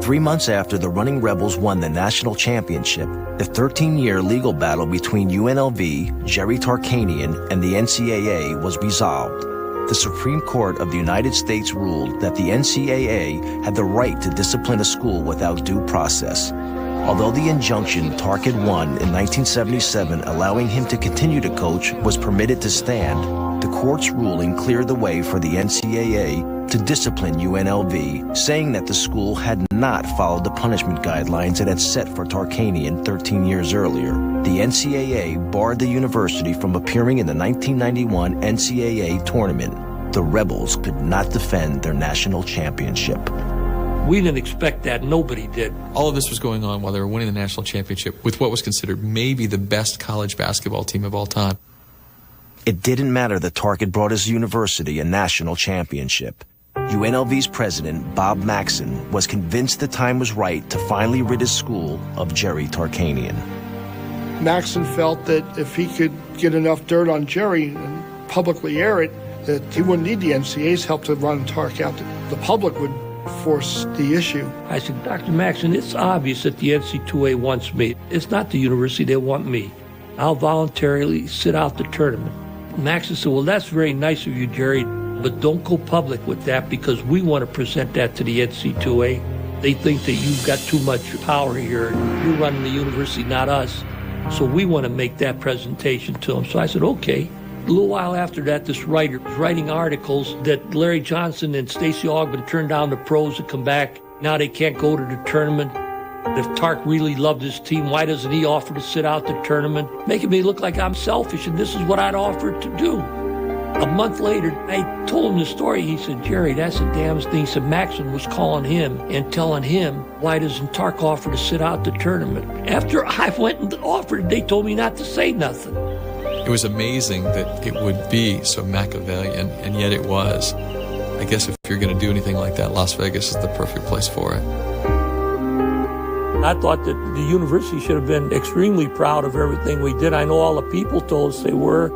Three months after the Runnin Rebels won the national championship, the 13-year legal battle between UNLV, Jerry Tarkanian, and the NCAA was resolved. The Supreme Court of the United States ruled that the NCAA had the right to discipline a school without due process. Although the injunction Tark had won in 1977 allowing him to continue to coach was permitted to stand, the court's ruling cleared the way for the NCAA to discipline UNLV, saying that the school had not followed the punishment guidelines it had set for Tarkanian 13 years earlier. The NCAA barred the university from appearing in the 1991 NCAA tournament. the Rebels could not defend their national championship. We didn't expect that. Nobody did. All of this was going on while they were winning the national championship with what was considered maybe the best college basketball team of all time. It didn't matter that Tark had brought his university a national championship. UNLV's president, Bob Maxson, was convinced the time was right to finally rid his school of Jerry Tarkanian. Maxson felt that if he could get enough dirt on Jerry and publicly air it, that he wouldn't need the NCAA's help to run Tark out. The public would force the issue. I said, Dr. Maxson, it's obvious that the NCAA wants me. It's not the university, they want me. I'll voluntarily sit out the tournament. Maxson said, well, that's very nice of you, Jerry, but don't go public with that because we want to present that to the NCAA. They think that you've got too much power here. You're running the university, not us. So we want to make that presentation to them. So I said, okay. A little while after that, this writer was writing articles that Larry Johnson and Stacey Augmon turned down the pros to come back. Now they can't go to the tournament. If Tark really loved his team, why doesn't he offer to sit out the tournament? Making me look like I'm selfish, and this is what I'd offered to do. A month later, I told him the story. He said, Jerry, that's the damnest thing. He said, Maxson was calling him and telling him, why doesn't Tark offer to sit out the tournament? After I went and offered, they told me not to say nothing. It was amazing that it would be so Machiavellian, and yet it was. I guess if you're going to do anything like that, Las Vegas is the perfect place for it. I thought that the university should have been extremely proud of everything we did. I know all the people told us they were.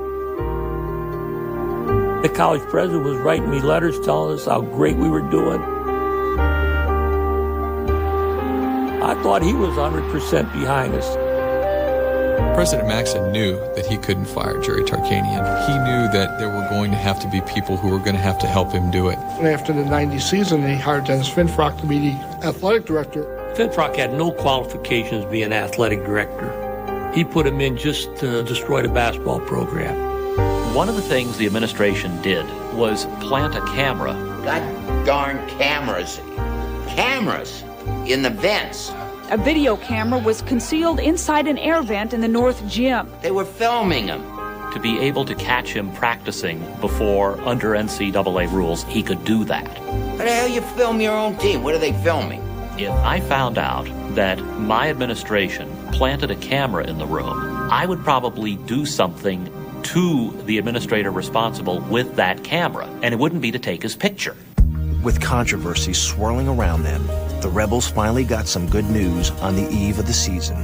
The college president was writing me letters telling us how great we were doing. I thought he was 100% behind us. President Maxson knew that he couldn't fire Jerry Tarkanian. He knew that there were going to have to be people who were going to have to help him do it. After the 90 season, he hired Dennis Finfrock to be the athletic director. Finfrock had no qualifications being athletic director. He put him in just to destroy the basketball program. One of the things the administration did was plant a camera. God darn cameras. Cameras in the vents. A video camera was concealed inside an air vent in the North Gym. They were filming him. To be able to catch him practicing before, under NCAA rules, he could do that. How the hell you film your own team? What are they filming? If I found out that my administration planted a camera in the room, I would probably do something to the administrator responsible with that camera, and it wouldn't be to take his picture. With controversy swirling around them, the Rebels finally got some good news on the eve of the season.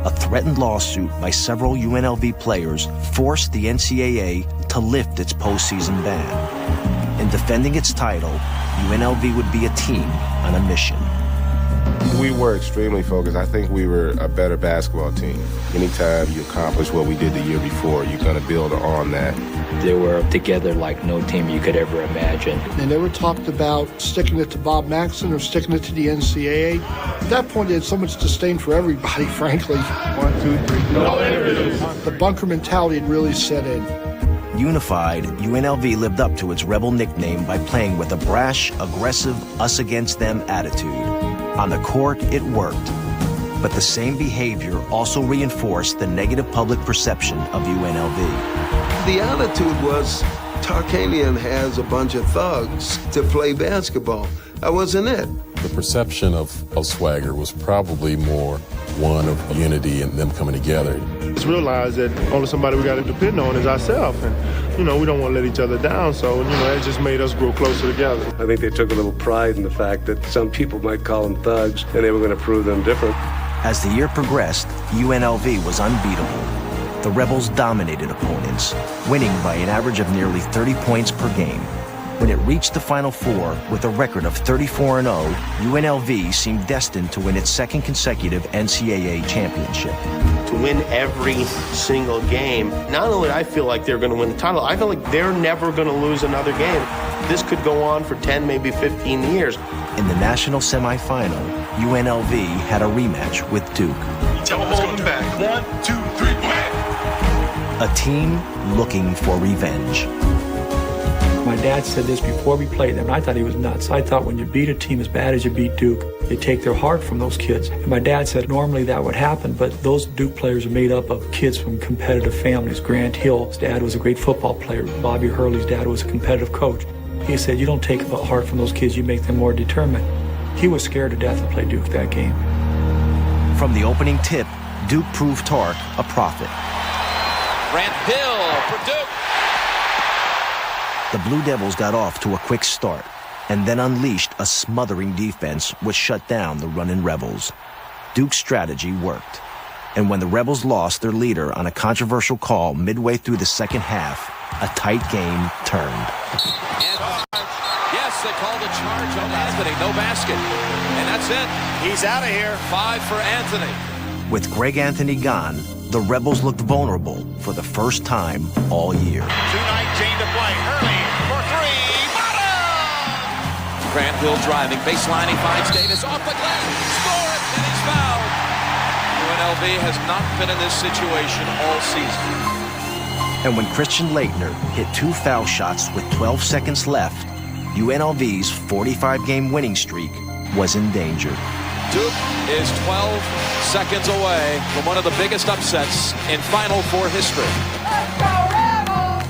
A threatened lawsuit by several UNLV players forced the NCAA to lift its postseason ban. In defending its title, UNLV would be a team on a mission. We were extremely focused. I think we were a better basketball team. Anytime you accomplish what we did the year before, you're going to build on that. They were together like no team you could ever imagine. They never talked about sticking it to Bob Maxson or sticking it to the NCAA. At that point, they had so much disdain for everybody, frankly. 1, 2, 3, go. The bunker mentality had really set in. Unified, UNLV lived up to its Rebel nickname by playing with a brash, aggressive, us-against-them attitude. On the court, it worked. But the same behavior also reinforced the negative public perception of UNLV. The attitude was Tarkanian has a bunch of thugs to play basketball. That wasn't it. The perception of swagger was probably more one of unity and them coming together. Just realize that only somebody we got to depend on is ourselves. And, we don't want to let each other down. So, it just made us grow closer together. I think they took a little pride in the fact that some people might call them thugs, and they were going to prove them different. As the year progressed, UNLV was unbeatable. The Rebels dominated opponents, winning by an average of nearly 30 points per game. When it reached the Final Four with a record of 34-0, UNLV seemed destined to win its second consecutive NCAA championship. To win every single game, not only do I feel like they're going to win the title, I feel like they're never going to lose another game. This could go on for 10, maybe 15 years. In the national semifinal, UNLV had a rematch with Duke. Tell them let's go back. 1, 2, 3, win! A team looking for revenge. My dad said this before we played them, and I thought he was nuts. I thought when you beat a team as bad as you beat Duke, you take their heart from those kids. And my dad said normally that would happen, but those Duke players are made up of kids from competitive families. Grant Hill's dad was a great football player. Bobby Hurley's dad was a competitive coach. He said, you don't take the heart from those kids, you make them more determined. He was scared to death to play Duke that game. From the opening tip, Duke proved Tark a prophet. Grant Hill for Duke. The Blue Devils got off to a quick start and then unleashed a smothering defense which shut down the Runnin Rebels. Duke's strategy worked. And when the Rebels lost their leader on a controversial call midway through the second half, a tight game turned. Yes, they called a charge on Anthony. No basket. And that's it. He's out of here. 5 for Anthony. With Greg Anthony gone, the Rebels looked vulnerable for the first time all year. 2:19 to play. Hurley for 3. Bottom! Grant Hill driving. Baseline, he finds Davis off the glass. Score it, and he's fouled. UNLV has not been in this situation all season. And when Christian Laettner hit 2 foul shots with 12 seconds left, UNLV's 45-game winning streak was in danger. Duke is 12 seconds away from one of the biggest upsets in Final Four history. Let's go, Rebels!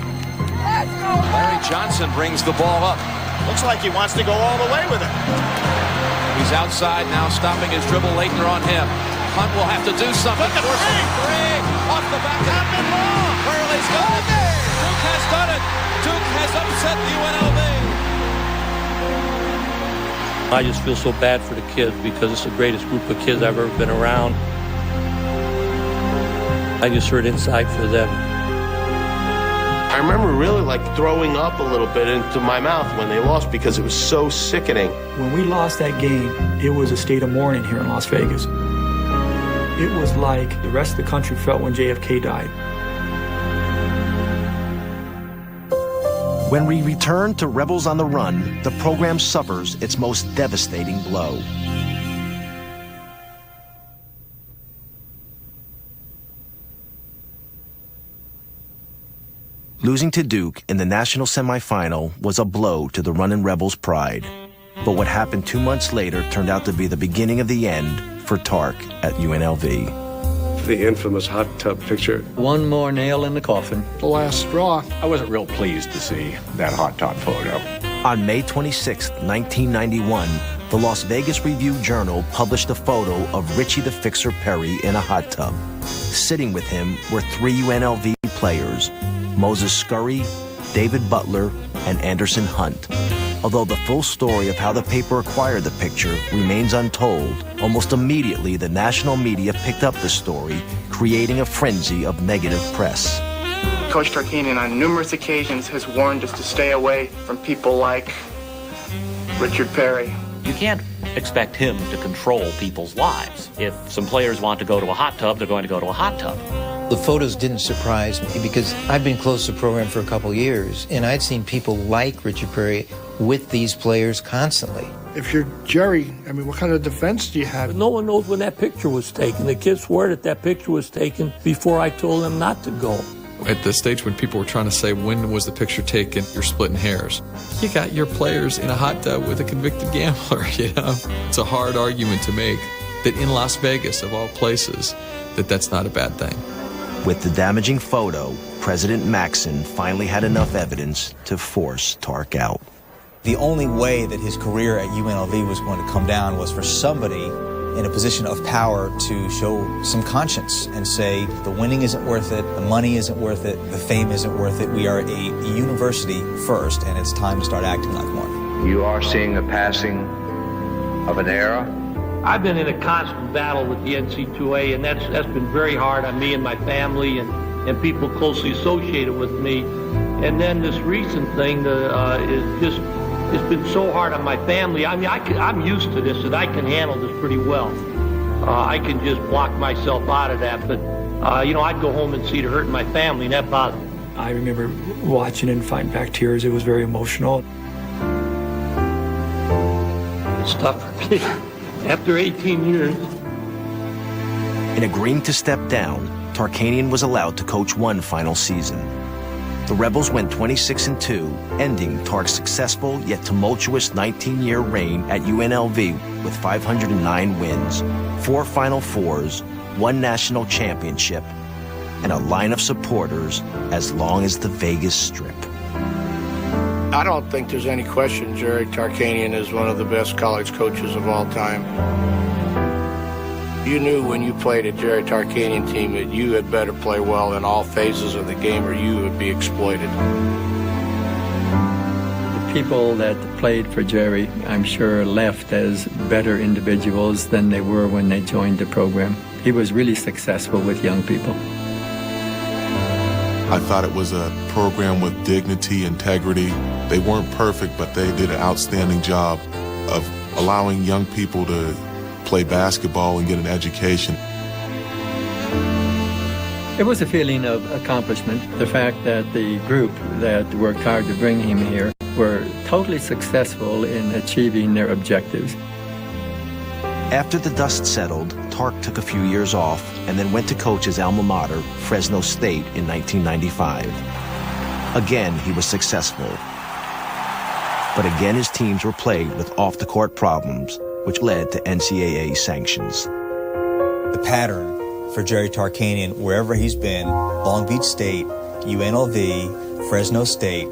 Let's go, Rebels! Larry Johnson brings the ball up. Looks like he wants to go all the way with it. He's outside now, stopping his dribble. Laettner on him. Hunt will have to do something. Look at three! Off the back. Not been long. Hurley's got it. Duke has done it. Duke has upset the UNLV. I just feel so bad for the kids because it's the greatest group of kids I've ever been around. I just hurt inside for them. I remember really like throwing up a little bit into my mouth when they lost because it was so sickening. When we lost that game, it was a state of mourning here in Las Vegas. It was like the rest of the country felt when JFK died. When we return to Rebels on the Run, the program suffers its most devastating blow. Losing to Duke in the national semifinal was a blow to the Runnin Rebels' pride. But what happened 2 months later turned out to be the beginning of the end for Tark at UNLV. The infamous hot tub picture. One more nail in the coffin. The last straw. I wasn't real pleased to see that hot tub photo. On May 26, 1991, the Las Vegas Review-Journal published a photo of Richie the Fixer Perry in a hot tub. Sitting with him were 3 UNLV players, Moses Scurry, David Butler, and Anderson Hunt. Although the full story of how the paper acquired the picture remains untold, almost immediately the national media picked up the story, creating a frenzy of negative press. Coach Tarkanian on numerous occasions has warned us to stay away from people like Richard Perry. You can't expect him to control people's lives. If some players want to go to a hot tub, they're going to go to a hot tub. The photos didn't surprise me because I've been close to the program for a couple years, and I'd seen people like Richard Perry with these players constantly. If you're Jerry, I mean, what kind of defense do you have? No one knows when that picture was taken. The kids swear that that picture was taken before I told them not to go. At the stage when people were trying to say, when was the picture taken, you're splitting hairs. You got your players in a hot tub with a convicted gambler, you know? It's a hard argument to make that in Las Vegas, of all places, that's not a bad thing. With the damaging photo, President Maxson finally had enough evidence to force Tark out. The only way that his career at UNLV was going to come down was for somebody in a position of power to show some conscience and say the winning isn't worth it, the money isn't worth it, the fame isn't worth it. We are a university first, and it's time to start acting like one. You are seeing a passing of an era. I've been in a constant battle with the NCAA, and that's been very hard on me and my family and people closely associated with me. And then this recent thing it's been so hard on my family. I mean, I'm used to this, and I can handle this pretty well. I can just block myself out of that. But, I'd go home and see the hurt in my family, and that bothered me. I remember watching and fighting back tears. It was very emotional. It's tough for me. After 18 years. In agreeing to step down, Tarkanian was allowed to coach one final season. The Rebels went 26-2, ending Tark's successful yet tumultuous 19-year reign at UNLV with 509 wins, 4 Final Fours, 1 national championship, and a line of supporters as long as the Vegas Strip. I don't think there's any question Jerry Tarkanian is one of the best college coaches of all time. You knew when you played a Jerry Tarkanian team that you had better play well in all phases of the game or you would be exploited. The people that played for Jerry, I'm sure, left as better individuals than they were when they joined the program. He was really successful with young people. I thought it was a program with dignity, integrity. They weren't perfect, but they did an outstanding job of allowing young people to play basketball and get an education. It was a feeling of accomplishment. The fact that the group that worked hard to bring him here were totally successful in achieving their objectives. After the dust settled, Tark took a few years off and then went to coach his alma mater, Fresno State, in 1995. Again, he was successful. But again, his teams were plagued with off-the-court problems, which led to NCAA sanctions. The pattern for Jerry Tarkanian, wherever he's been, Long Beach State, UNLV, Fresno State,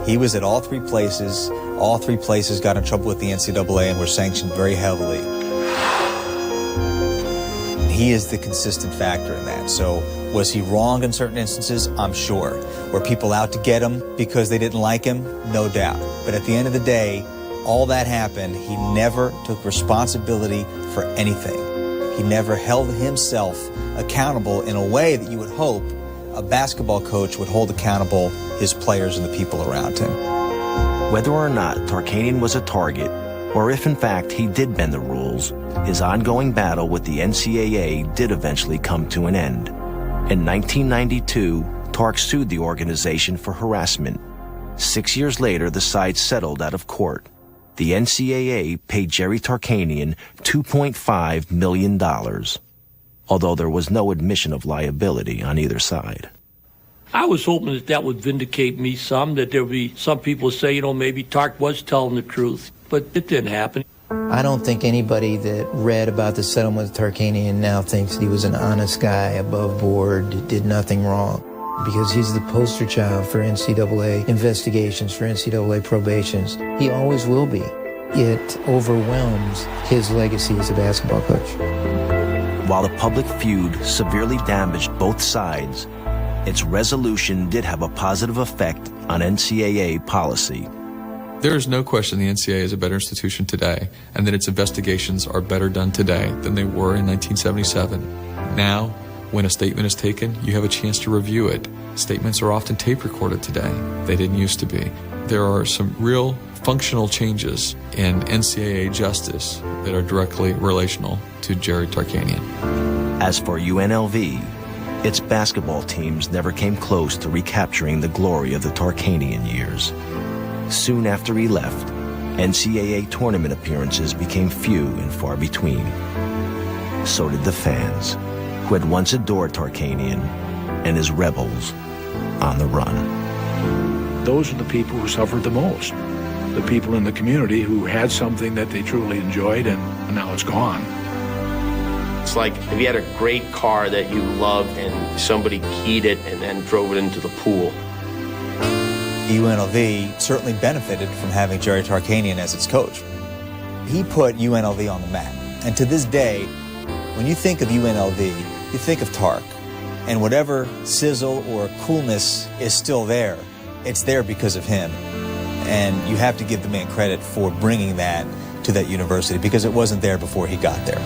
he was at all 3 places. All 3 places got in trouble with the NCAA and were sanctioned very heavily. He is the consistent factor in that. So was he wrong in certain instances? I'm sure. Were people out to get him because they didn't like him? No doubt. But at the end of the day, all that happened, he never took responsibility for anything. He never held himself accountable in a way that you would hope a basketball coach would hold accountable his players and the people around him. Whether or not Tarkanian was a target, or if in fact he did bend the rules, his ongoing battle with the NCAA did eventually come to an end. In 1992, Tark sued the organization for harassment. 6 years later, the side settled out of court. The NCAA paid Jerry Tarkanian $2.5 million, although there was no admission of liability on either side. I was hoping that that would vindicate me some, that there would be some people say, maybe Tark was telling the truth, but it didn't happen. I don't think anybody that read about the settlement with Tarkanian now thinks he was an honest guy, above board, did nothing wrong. Because he's the poster child for NCAA investigations, for NCAA probations. He always will be. It overwhelms his legacy as a basketball coach. While the public feud severely damaged both sides, its resolution did have a positive effect on NCAA policy. There is no question the NCAA is a better institution today, and that its investigations are better done today than they were in 1977. Now, when a statement is taken, you have a chance to review it. Statements are often tape recorded today. They didn't used to be. There are some real functional changes in NCAA justice that are directly relational to Jerry Tarkanian. As for UNLV, its basketball teams never came close to recapturing the glory of the Tarkanian years. Soon after he left, NCAA tournament appearances became few and far between. So did the fans, who had once adored Tarkanian and his Rebels on the run. Those are the people who suffered the most. The people in the community who had something that they truly enjoyed and now it's gone. It's like if you had a great car that you loved and somebody keyed it and then drove it into the pool. UNLV certainly benefited from having Jerry Tarkanian as its coach. He put UNLV on the map. And to this day, when you think of UNLV, you think of Tark. And whatever sizzle or coolness is still there, it's there because of him. And you have to give the man credit for bringing that to that university because it wasn't there before he got there.